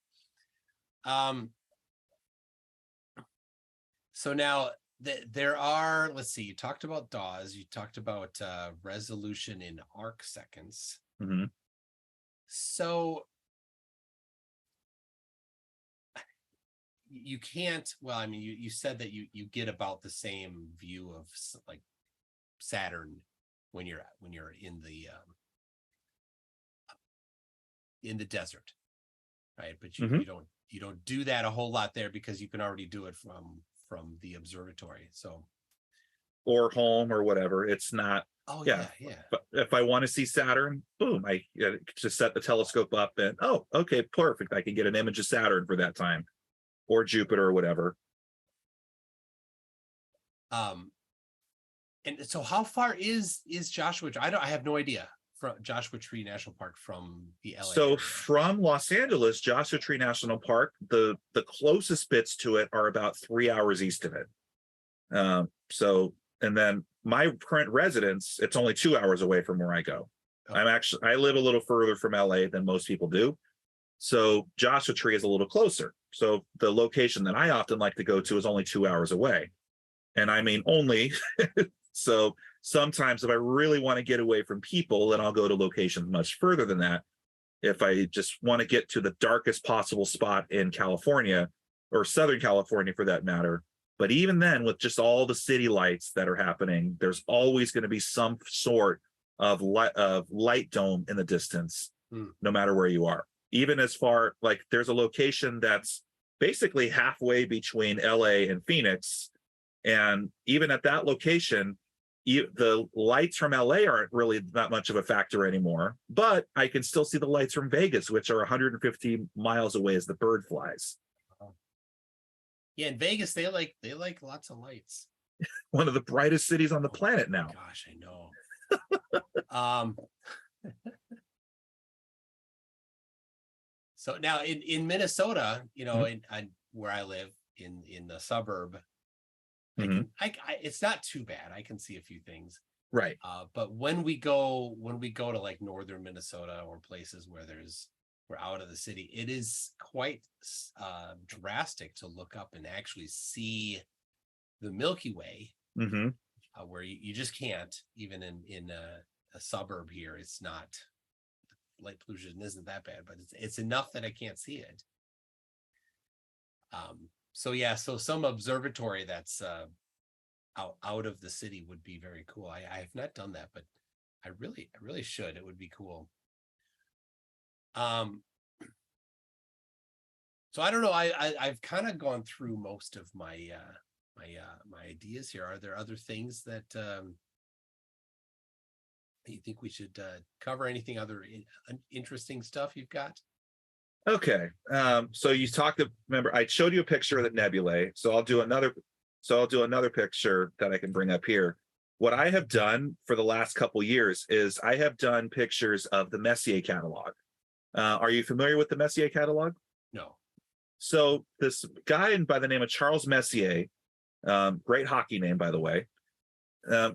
Speaker 1: So now there are, let's see, you talked about DAWs, you talked about resolution in arc seconds.
Speaker 2: Mhm.
Speaker 1: So you can't, well, I mean, you said that you get about the same view of like Saturn when you're in the desert, right? But
Speaker 2: Mhm.
Speaker 1: you don't do that a whole lot there because you can already do it from the observatory. So
Speaker 2: Or home or whatever. It's not.
Speaker 1: oh
Speaker 2: Yeah.
Speaker 1: yeah.
Speaker 2: But if I want to see Saturn, boom, I just set the telescope up and oh, okay, perfect. I can get an image of Saturn for that time, or Jupiter or whatever.
Speaker 1: And so how far is Joshua? I have no idea, from Joshua Tree National Park from the LA
Speaker 2: So
Speaker 1: area.
Speaker 2: from Los Angeles, Joshua Tree National Park, the closest bits to it are about 3 hours east of it. So, and then my current residence, it's only 2 hours away from where I go.
Speaker 1: Okay.
Speaker 2: I live a little further from LA than most people do. So Joshua Tree is a little closer. So the location that I often like to go to is only 2 hours away. And I mean only. So sometimes if I really want to get away from people, then I'll go to locations much further than that. If I just want to get to the darkest possible spot in California or Southern California for that matter. But even then, with just all the city lights that are happening, there's always going to be some sort of light dome in the distance, no matter where you are. Even as far, like there's a location that's basically halfway between LA and Phoenix. And even at that location, the lights from LA aren't really that much of a factor anymore, but I can still see the lights from Vegas, which are 150 miles away as the bird flies.
Speaker 1: Yeah, in Vegas, they like lots of lights.
Speaker 2: One of the brightest cities on the planet now.
Speaker 1: Gosh, I know. So now in Minnesota, where I live in the suburb, it's not too bad. I can see a few things.
Speaker 2: Right.
Speaker 1: But when we go to like northern Minnesota or places where we're out of the city, it is quite drastic to look up and actually see the Milky Way, where you just can't, even in a suburb here. It's not, light pollution isn't that bad, but it's enough that I can't see it. So yeah, so some observatory that's out of the city would be very cool. I have not done that, but I really should. It would be cool. So I don't know. I've kind of gone through most of my my ideas here. Are there other things that you think we should cover? Anything other interesting stuff you've got?
Speaker 2: Okay. So you remember I showed you a picture of the nebulae. So I'll do another picture that I can bring up here. What I have done for the last couple years is I have done pictures of the Messier catalog. Are you familiar with the Messier catalog?
Speaker 1: No.
Speaker 2: So this guy by the name of Charles Messier, great hockey name, by the way,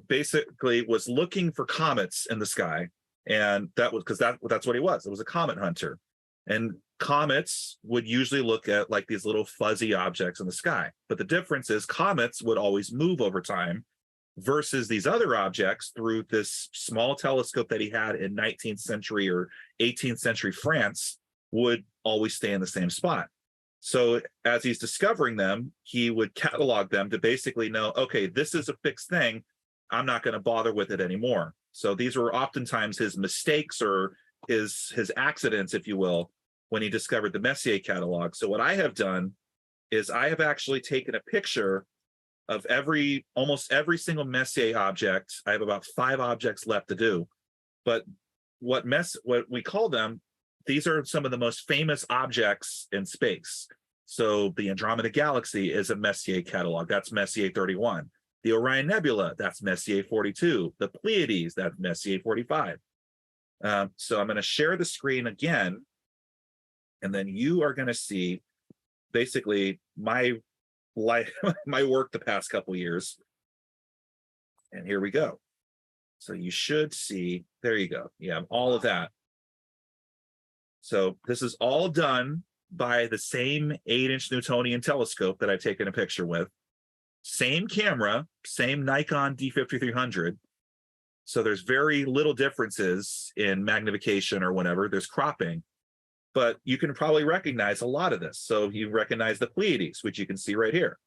Speaker 2: basically was looking for comets in the sky. And that was because that's what he was. It was a comet hunter. And comets would usually look at like these little fuzzy objects in the sky. But the difference is comets would always move over time versus these other objects through this small telescope that he had in 19th century or 18th century France would always stay in the same spot. So as he's discovering them, he would catalog them to basically know, okay, this is a fixed thing. I'm not going to bother with it anymore. So these were oftentimes his mistakes or his accidents, if you will, when he discovered the Messier catalog. So what I have done is I have actually taken a picture of almost every single Messier object. I have about 5 objects left to do, but what we call them, these are some of the most famous objects in space. So the Andromeda Galaxy is a Messier catalog. That's Messier 31. The Orion Nebula, that's Messier 42. The Pleiades, that's Messier 45. So I'm going to share the screen again, and then you are going to see basically my life, my work the past couple years. And here we go. So you should see, there you go. Yeah, all of that. So this is all done by the same 8-inch Newtonian telescope that I've taken a picture with. Same camera, same Nikon D5300. So there's very little differences in magnification or whatever. There's cropping, but you can probably recognize a lot of this. So you recognize the Pleiades, which you can see right here.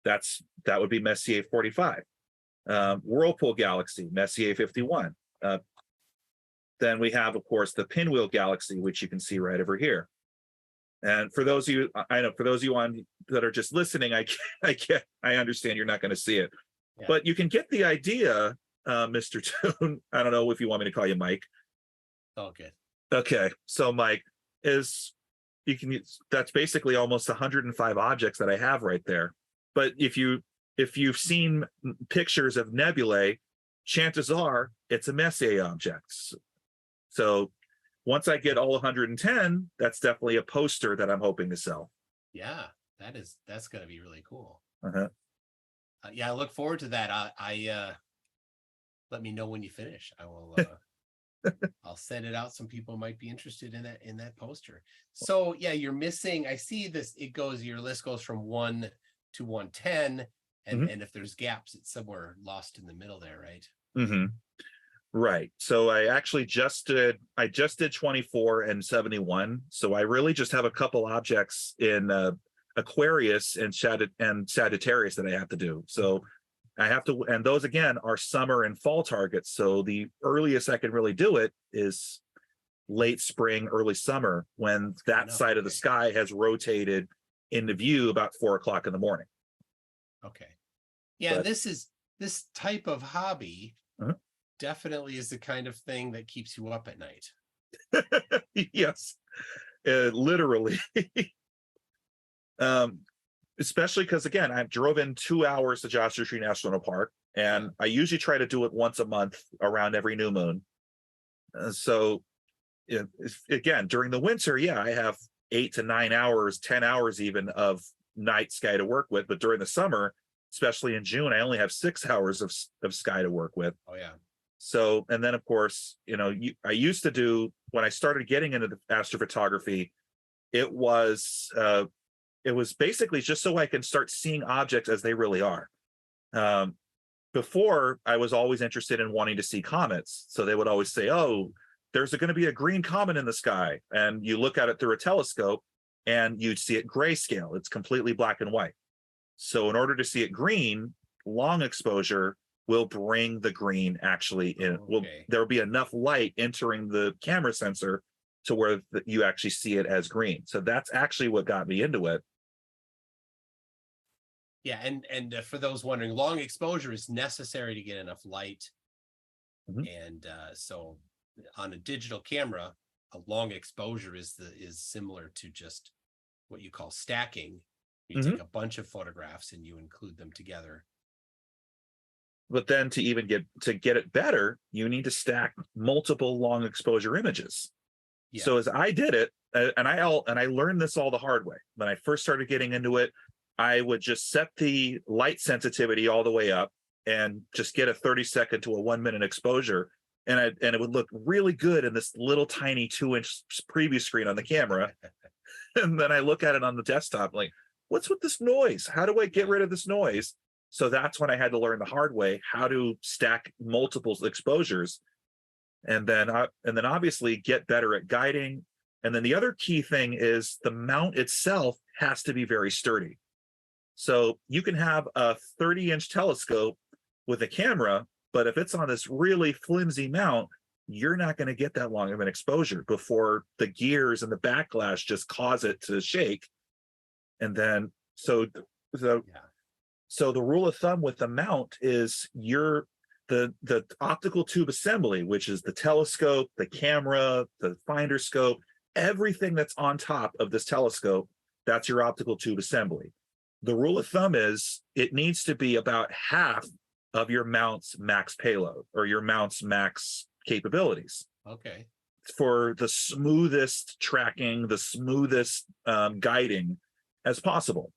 Speaker 2: That would be Messier 45. Whirlpool Galaxy, Messier 51. Then we have, of course, the Pinwheel Galaxy, which you can see right over here. And for those of you, I know for those of you that are just listening, I understand you're not going to see it, but you can get the idea, Mr. Toon. I don't know if you want me to call you Mike.
Speaker 1: Oh, good.
Speaker 2: Okay, so Mike that's basically almost 105 objects that I have right there. But if you've seen pictures of nebulae, chances are it's a Messier object. So once I get all 110, that's definitely a poster that I'm hoping to sell.
Speaker 1: Yeah, that's going to be really cool.
Speaker 2: Uh-huh.
Speaker 1: Yeah, I look forward to that. Let me know when you finish. I will. I'll send it out. Some people might be interested in that poster. So yeah, you're missing. I see this. Your list goes from 1 to 110, and if there's gaps, it's somewhere lost in the middle there, right?
Speaker 2: Mm-hmm. Right. So I actually just did 24 and 71. So I really just have a couple objects in Aquarius and Sagittarius that I have to do. So I have to, and those again are summer and fall targets. So the earliest I can really do it is late spring, early summer, when that side of the sky has rotated into view about 4 o'clock in the morning.
Speaker 1: Okay. Yeah, this type of hobby definitely is the kind of thing that keeps you up at night.
Speaker 2: Yes, literally. Especially because, again, I drove in 2 hours to Joshua Tree National Park, and I usually try to do it once a month around every new moon. So, again, during the winter, I have 8 to 9 hours, 10 hours even of night sky to work with. But during the summer, especially in June, I only have 6 hours of sky to work with.
Speaker 1: Oh, yeah.
Speaker 2: So, and then of course, I used to do, when I started getting into the astrophotography, it was basically just so I can start seeing objects as they really are. Before, I was always interested in wanting to see comets. So they would always say, oh, there's going to be a green comet in the sky. And you look at it through a telescope and you'd see it grayscale. It's completely black and white. So in order to see it green, long exposure will bring the green actually in. Okay. There'll be enough light entering the camera sensor to where you actually see it as green. So that's actually what got me into it.
Speaker 1: Yeah, and for those wondering, long exposure is necessary to get enough light. And so on a digital camera, a long exposure is similar to just what you call stacking. You take a bunch of photographs and you include them together.
Speaker 2: But then to even get it better, you need to stack multiple long exposure images. Yeah. So as I did it, and I learned this all the hard way. When I first started getting into it, I would just set the light sensitivity all the way up and just get a 30-second to a 1-minute exposure, and it would look really good in this little tiny 2-inch preview screen on the camera. And then I look at it on the desktop, like, what's with this noise? How do I get rid of this noise? So that's when I had to learn the hard way how to stack multiple exposures, and then obviously get better at guiding. And then the other key thing is the mount itself has to be very sturdy. So you can have a 30-inch telescope with a camera, but if it's on this really flimsy mount, you're not going to get that long of an exposure before the gears and the backlash just cause it to shake. And then so So the rule of thumb with the mount is the optical tube assembly, which is the telescope, the camera, the finder scope, everything that's on top of this telescope, that's your optical tube assembly. The rule of thumb is it needs to be about half of your mount's max payload or your mount's max capabilities.
Speaker 1: Okay.
Speaker 2: For the smoothest tracking, the smoothest guiding as possible.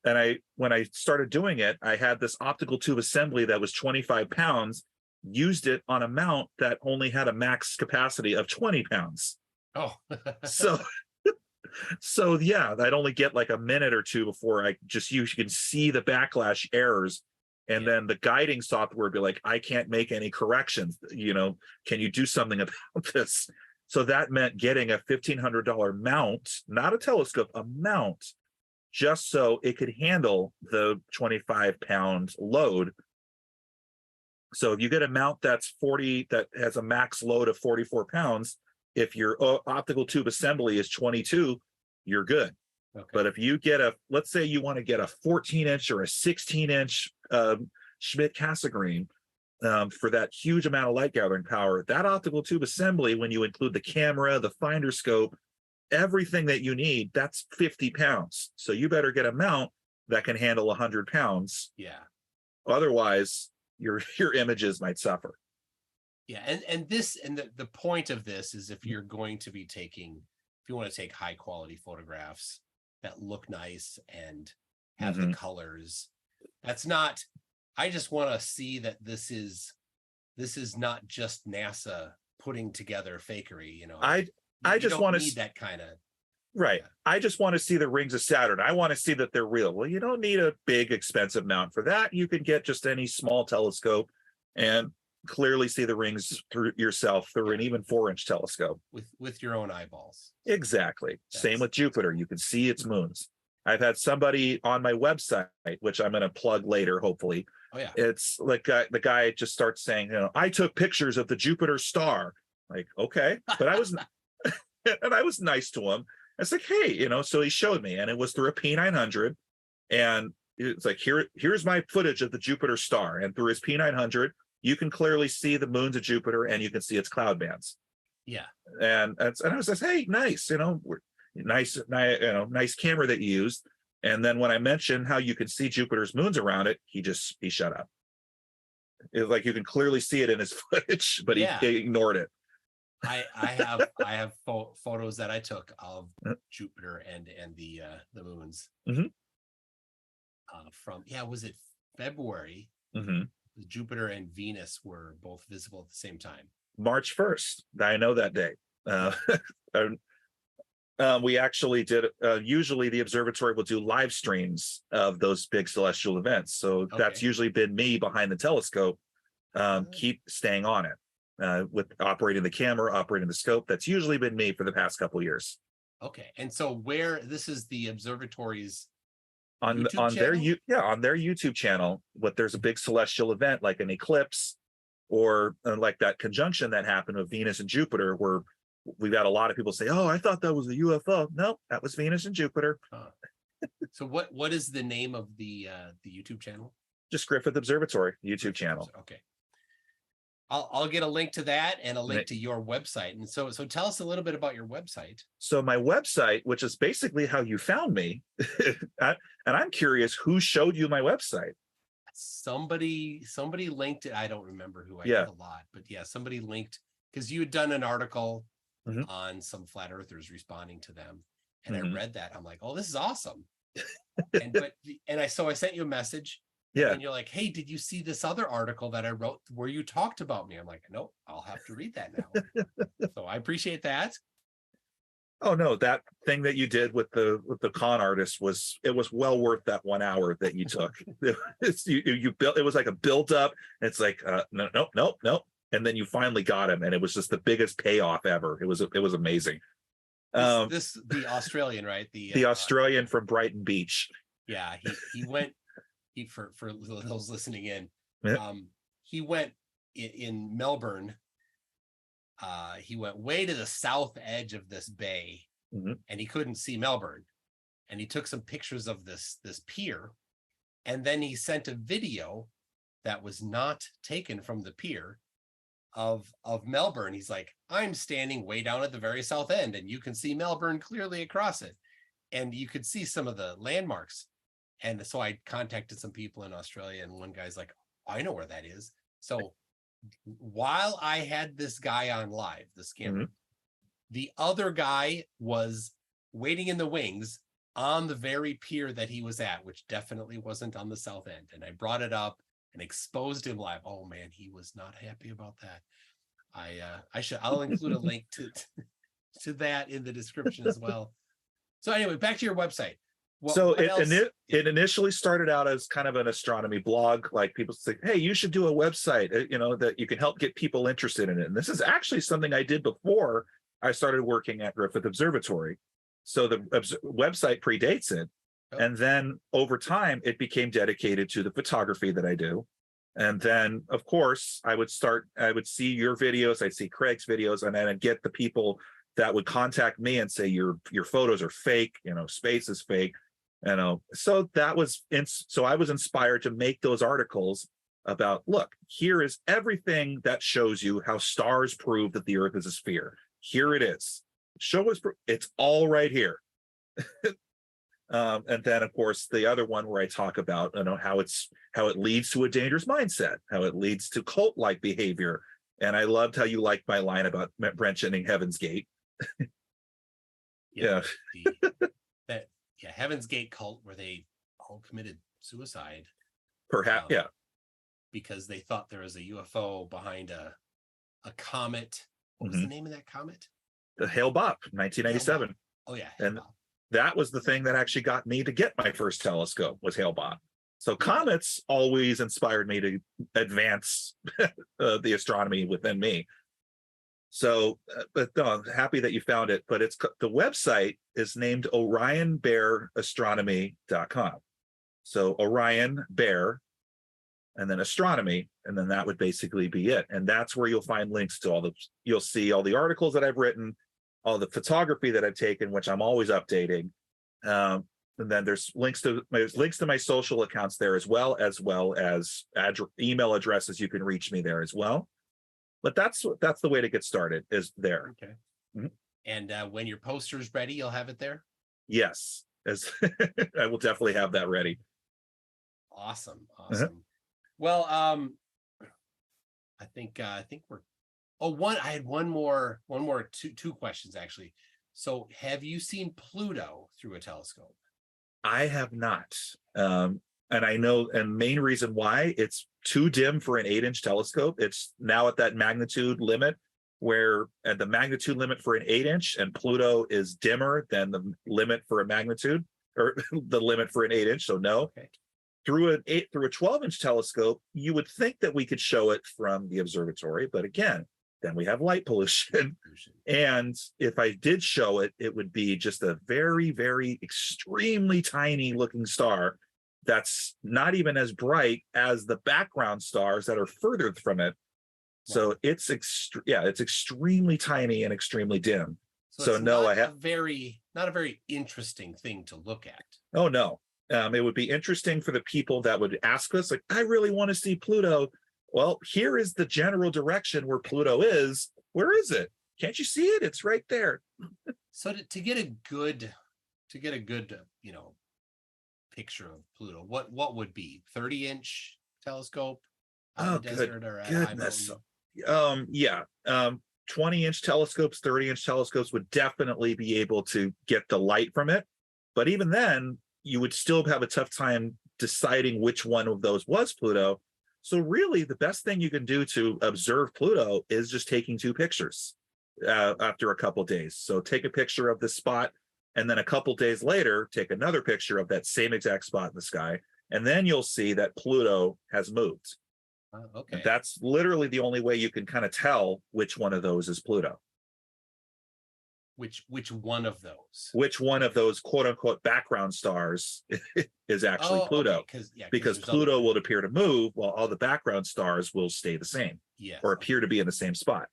Speaker 2: When I started doing it, I had this optical tube assembly that was 25 pounds, used it on a mount that only had a max capacity of 20 pounds.
Speaker 1: Oh,
Speaker 2: so yeah, I'd only get like a minute or two before you can see the backlash errors. And then the guiding software would be like, I can't make any corrections. Can you do something about this? So that meant getting a $1,500 mount, not a telescope, a mount, just so it could handle the 25-pound load. So if you get a mount that has a max load of 44 pounds, if your optical tube assembly is 22, you're good.
Speaker 1: okay.
Speaker 2: But if you let's say you want to get a 14-inch or a 16-inch Schmidt-Cassegrain for that huge amount of light gathering power, that optical tube assembly, when you include the camera, the finder scope, everything that you need, that's 50 pounds. So you better get a mount that can handle 100 pounds.
Speaker 1: Yeah.
Speaker 2: Otherwise, your images might suffer.
Speaker 1: Yeah. And the point of this is if you're going to be if you want to take high quality photographs that look nice and have the colors, I just want to see that this is not just NASA putting together fakery,
Speaker 2: I just want to
Speaker 1: need that kind of
Speaker 2: right. Yeah. I just want to see the rings of Saturn. I want to see that they're real. Well, you don't need a big expensive mount for that. You can get just any small telescope and clearly see the rings through an even 4-inch telescope
Speaker 1: with your own eyeballs.
Speaker 2: Exactly. Same with Jupiter. You can see its moons. I've had somebody on my website, which I'm going to plug later, hopefully.
Speaker 1: Oh yeah.
Speaker 2: It's like the guy just starts saying, I took pictures of the Jupiter star. Like, okay, but I was and I was nice to him. I was like, hey, so he showed me, and it was through a P900, and it's like, here's my footage of the Jupiter star, and through his P900, you can clearly see the moons of Jupiter, and you can see its cloud bands.
Speaker 1: Yeah,
Speaker 2: and I was like, hey, nice, nice camera that you used. And then when I mentioned how you can see Jupiter's moons around it, he shut up. It was like you can clearly see it in his footage, but he ignored it.
Speaker 1: I have photos that I took of Jupiter and the moons was it February? Jupiter and Venus were both visible at the same time.
Speaker 2: March 1st. I know that day. We actually did. Usually, the observatory will do live streams of those big celestial events. So that's usually been me behind the telescope, keep staying on it. With operating the camera, operating the scope. That's usually been me for the past couple of years.
Speaker 1: Okay. And so this is the observatory's
Speaker 2: on their YouTube channel, there's a big celestial event like an eclipse or like that conjunction that happened with Venus and Jupiter, where we've had a lot of people say, oh, I thought that was a UFO. No, that was Venus and Jupiter.
Speaker 1: So what is the name of the YouTube channel?
Speaker 2: Just Griffith Observatory YouTube channel.
Speaker 1: Okay. I'll get a link to that and a link to your website. And so tell us a little bit about your website.
Speaker 2: So my website, which is basically how you found me, and I'm curious, who showed you my website?
Speaker 1: Somebody linked it. I don't remember who. I did a lot, but somebody linked because you had done an article on some flat earthers responding to them. And I read that. I'm like, oh, this is awesome. I sent you a message.
Speaker 2: Yeah.
Speaker 1: And you're like, hey, did you see this other article that I wrote where you talked about me? I'm like, nope, I'll have to read that now. So I appreciate that.
Speaker 2: Oh no, that thing that you did with the con artist was well worth that 1 hour that you took. You built, it was like a build up. It's like no. And then you finally got him, and it was just the biggest payoff ever. It was amazing.
Speaker 1: The Australian, right? The
Speaker 2: Australian from Brighton Beach.
Speaker 1: Yeah, he went. For those listening in, he went in Melbourne. He went way to the south edge of this bay, and he couldn't see Melbourne. And he took some pictures of this pier, And then he sent a video that was not taken from the pier of Melbourne. He's like, I'm standing way down at the very south end, and you can see Melbourne clearly across it. And you could see some of the landmarks. And so I contacted some people in Australia, and one guy's like, I know where that is. So while I had this guy on live, the scammer, the other guy was waiting in the wings on the very pier that he was at, which definitely wasn't on the south end. And I brought it up and exposed him live. Oh man, he was not happy about that. I'll include a link to that in the description as well. So anyway, back to your website.
Speaker 2: It initially started out as kind of an astronomy blog. Like people say, hey, you should do a website, that you can help get people interested in it. And this is actually something I did before I started working at Griffith Observatory. So the website predates it. Oh. And then over time, it became dedicated to the photography that I do. And then, of course, I would see your videos, I'd see Craig's videos, and then I'd get the people that would contact me and say, your photos are fake, space is fake. So I was inspired to make those articles about, look, here is everything that shows you how stars prove that the Earth is a sphere. Here it is. Show us, it's all right here. And then, of course, the other one where I talk about, how it leads to a dangerous mindset, how it leads to cult-like behavior. And I loved how you liked my line about mentioning Heaven's Gate. Yeah.
Speaker 1: Heaven's Gate cult, where they all committed suicide.
Speaker 2: Perhaps, yeah.
Speaker 1: Because they thought there was a UFO behind a comet. What was the name of that comet?
Speaker 2: The Hale-Bopp, 1997.
Speaker 1: Oh yeah.
Speaker 2: And that was the thing that actually got me to get my first telescope, was Hale-Bopp. So comets always inspired me to advance the astronomy within me. So, but no, I'm happy that you found it. But the website is named OrionBearAstronomy.com. So Orion Bear, and then astronomy, and then that would basically be it. And that's where you'll find links to you'll see all the articles that I've written, all the photography that I've taken, which I'm always updating. And then there's links to my social accounts there, as well as email addresses. You can reach me there as well. But that's the way to get started, is there.
Speaker 1: Okay. Mm-hmm. And when your poster's ready, you'll have it there?
Speaker 2: Yes. I will definitely have that ready.
Speaker 1: Awesome. Uh-huh. Well, I think we're. I had one more, two questions actually. So have you seen Pluto through a telescope?
Speaker 2: I have not. And I know, and main reason why, it's too dim for an 8-inch telescope. It's now at that magnitude limit, where at the magnitude limit for an 8-inch, and Pluto is dimmer than the limit for a magnitude, or the limit for an 8-inch. So no. Okay. Through a 12-inch telescope, you would think that we could show it from the observatory, but again, then we have light pollution. And if I did show it, it would be just a very, very extremely tiny looking star that's not even as bright as the background stars that are further from it. So it's extremely tiny and extremely dim. So no,
Speaker 1: not a very interesting thing to look at.
Speaker 2: Oh no. It would be interesting for the people that would ask us, like, I really want to see Pluto. Well, here is the general direction where Pluto is. Where is it? Can't you see it? It's right there.
Speaker 1: So to get a good picture of Pluto, what would be 30-inch telescope?
Speaker 2: Goodness. 20-inch telescopes, 30-inch telescopes would definitely be able to get the light from it. But even then, you would still have a tough time deciding which one of those was Pluto. So really, the best thing you can do to observe Pluto is just taking 2 pictures after a couple of days. So take a picture of this spot, and then a couple of days later, take another picture of that same exact spot in the sky, and then you'll see that Pluto has moved.
Speaker 1: Okay.
Speaker 2: And that's literally the only way you can kind of tell which one of those is Pluto.
Speaker 1: Which one of those?
Speaker 2: Which one of those quote unquote background stars is actually Pluto?
Speaker 1: Okay.
Speaker 2: Because Pluto will appear to move while all the background stars will stay the same, or appear to be in the same spot.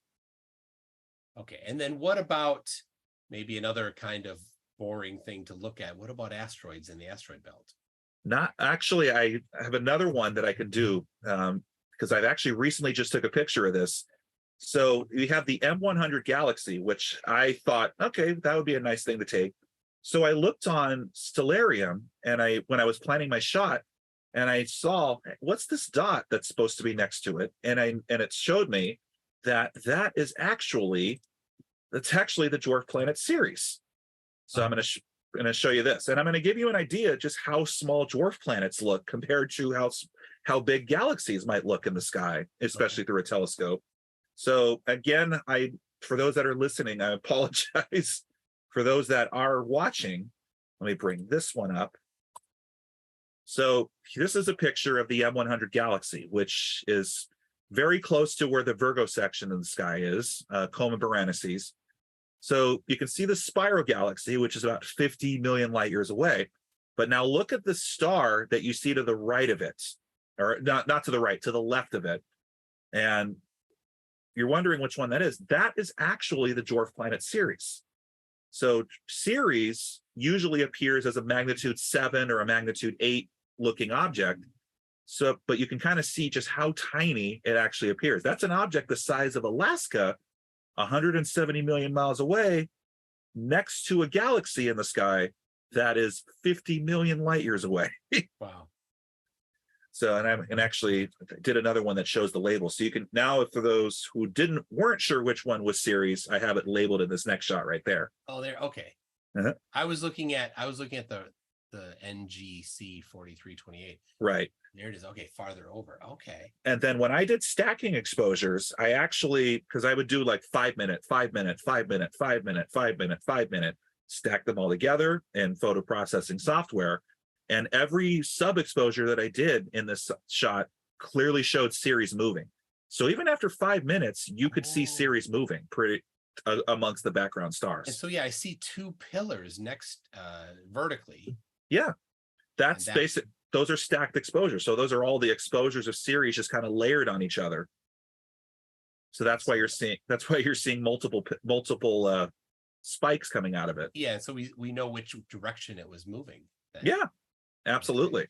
Speaker 1: Okay. And then what about maybe another kind of boring thing to look at? What about asteroids in the asteroid belt?
Speaker 2: Not actually. I have another one that I can do because I've actually recently just took a picture of this. So we have the M100 Galaxy, which I thought, okay, that would be a nice thing to take. So I looked on Stellarium, and when I was planning my shot, and I saw, what's this dot that's supposed to be next to it, and it showed me that that's actually the dwarf planet Ceres. So I'm going to show you this, and I'm going to give you an idea just how small dwarf planets look compared to how big galaxies might look in the sky, especially through a telescope. So again, for those that are listening, I apologize. For those that are watching, let me bring this one up. So this is a picture of the M100 Galaxy, which is very close to where the Virgo section of the sky is, Coma Berenices. So you can see the Spiral Galaxy, which is about 50 million light years away. But now look at the star that you see to the right of it, or not to the right, to the left of it. And you're wondering which one that is. That is actually the dwarf planet Ceres. So Ceres usually appears as a magnitude 7 or a magnitude 8 looking object. So, but you can kind of see just how tiny it actually appears. That's an object the size of Alaska, 170 million miles away, next to a galaxy in the sky that is 50 million light years away.
Speaker 1: Wow.
Speaker 2: So, and actually did another one that shows the label. So you can now, for those who weren't sure which one was Ceres, I have it labeled in this next shot right there.
Speaker 1: Oh, there. Okay.
Speaker 2: Uh-huh.
Speaker 1: I was looking at the NGC 4328.
Speaker 2: Right.
Speaker 1: There it is. Okay, farther over. Okay.
Speaker 2: And then when I did stacking exposures, I actually, because I would do like 5 minute, 5 minute, 5 minute, 5 minute, 5 minute, 5 minute, stack them all together in photo processing software. And every sub exposure that I did in this shot clearly showed Ceres moving. So even after 5 minutes, you could see Ceres moving pretty amongst the background stars.
Speaker 1: And so, yeah, I see two pillars next vertically.
Speaker 2: Yeah, that's basic. Those are stacked exposures. So those are all the exposures of Ceres just kind of layered on each other. So that's why you're seeing multiple spikes coming out of it.
Speaker 1: Yeah, so we know which direction it was moving.
Speaker 2: Then. Yeah. Absolutely.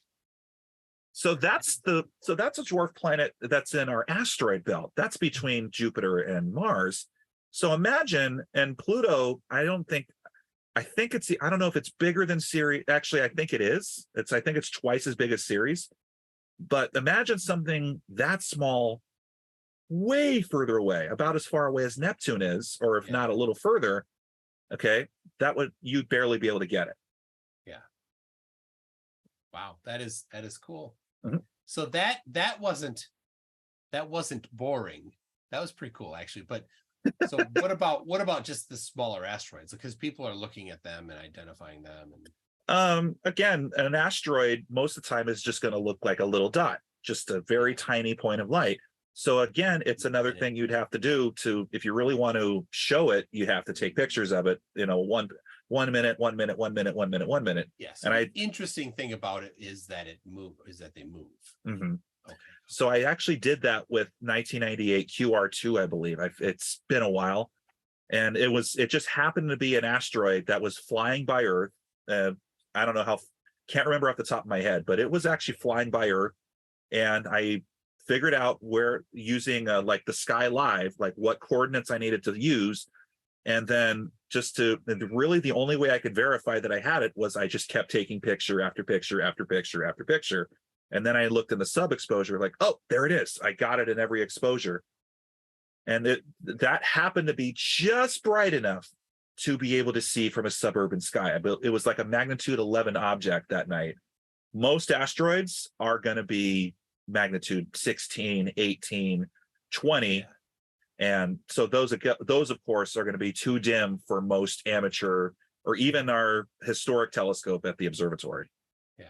Speaker 2: So that's a dwarf planet that's in our asteroid belt. That's between Jupiter and Mars. So imagine, and Pluto, I don't know if it's bigger than Ceres. Actually, I think it is. I think it's twice as big as Ceres. But imagine something that small, way further away, about as far away as Neptune is, or if not a little further. Okay, you'd barely be able to get it.
Speaker 1: Wow, that is cool.
Speaker 2: Mm-hmm.
Speaker 1: So that wasn't boring. That was pretty cool, actually. But so what about just the smaller asteroids? Because people are looking at them and identifying them. And
Speaker 2: again, an asteroid most of the time is just going to look like a little dot, just a very tiny point of light. So again, it's another thing you'd have to do if you really want to show it, you have to take pictures of it. 1 minute, 1 minute, 1 minute, 1 minute, 1 minute.
Speaker 1: Yes. And the interesting thing about it is that they move.
Speaker 2: Mm-hmm.
Speaker 1: Okay.
Speaker 2: So I actually did that with 1998 QR2, I believe. It's been a while, and it just happened to be an asteroid that was flying by Earth. I don't know can't remember off the top of my head, but it was actually flying by Earth, and I figured out where using like the Sky Live, like what coordinates I needed to use. And then really the only way I could verify that I had it was I just kept taking picture after picture after picture after picture. And then I looked in the sub exposure, like, oh, there it is. I got it in every exposure. And that happened to be just bright enough to be able to see from a suburban sky. It was like a magnitude 11 object that night. Most asteroids are going to be magnitude 16, 18, 20. Yeah. And so those, of course, are going to be too dim for most amateur or even our historic telescope at the observatory.
Speaker 1: Yeah.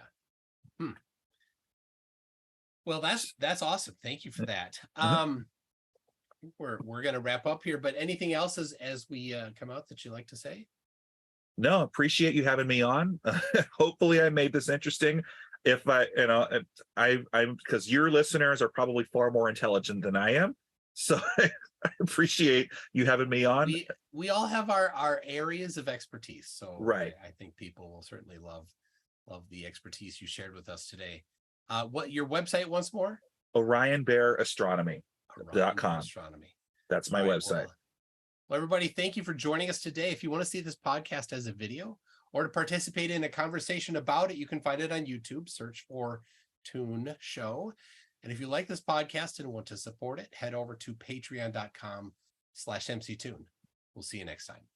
Speaker 1: Well, that's awesome. Thank you for that.
Speaker 2: Mm-hmm.
Speaker 1: We're going to wrap up here, but anything else as we come out that you'd like to say?
Speaker 2: No, appreciate you having me on. Hopefully I made this interesting. If I'm because your listeners are probably far more intelligent than I am. So I appreciate you having me on.
Speaker 1: We all have our areas of expertise. So
Speaker 2: right.
Speaker 1: I think people will certainly love Love the expertise you shared with us today. What your website once more?
Speaker 2: OrionBearAstronomy.com.
Speaker 1: Astronomy.
Speaker 2: That's my website.
Speaker 1: Well, everybody, thank you for joining us today. If you want to see this podcast as a video or to participate in a conversation about it, you can find it on YouTube. Search for Toon Show. And if you like this podcast and want to support it, head over to patreon.com/MCToon. We'll see you next time.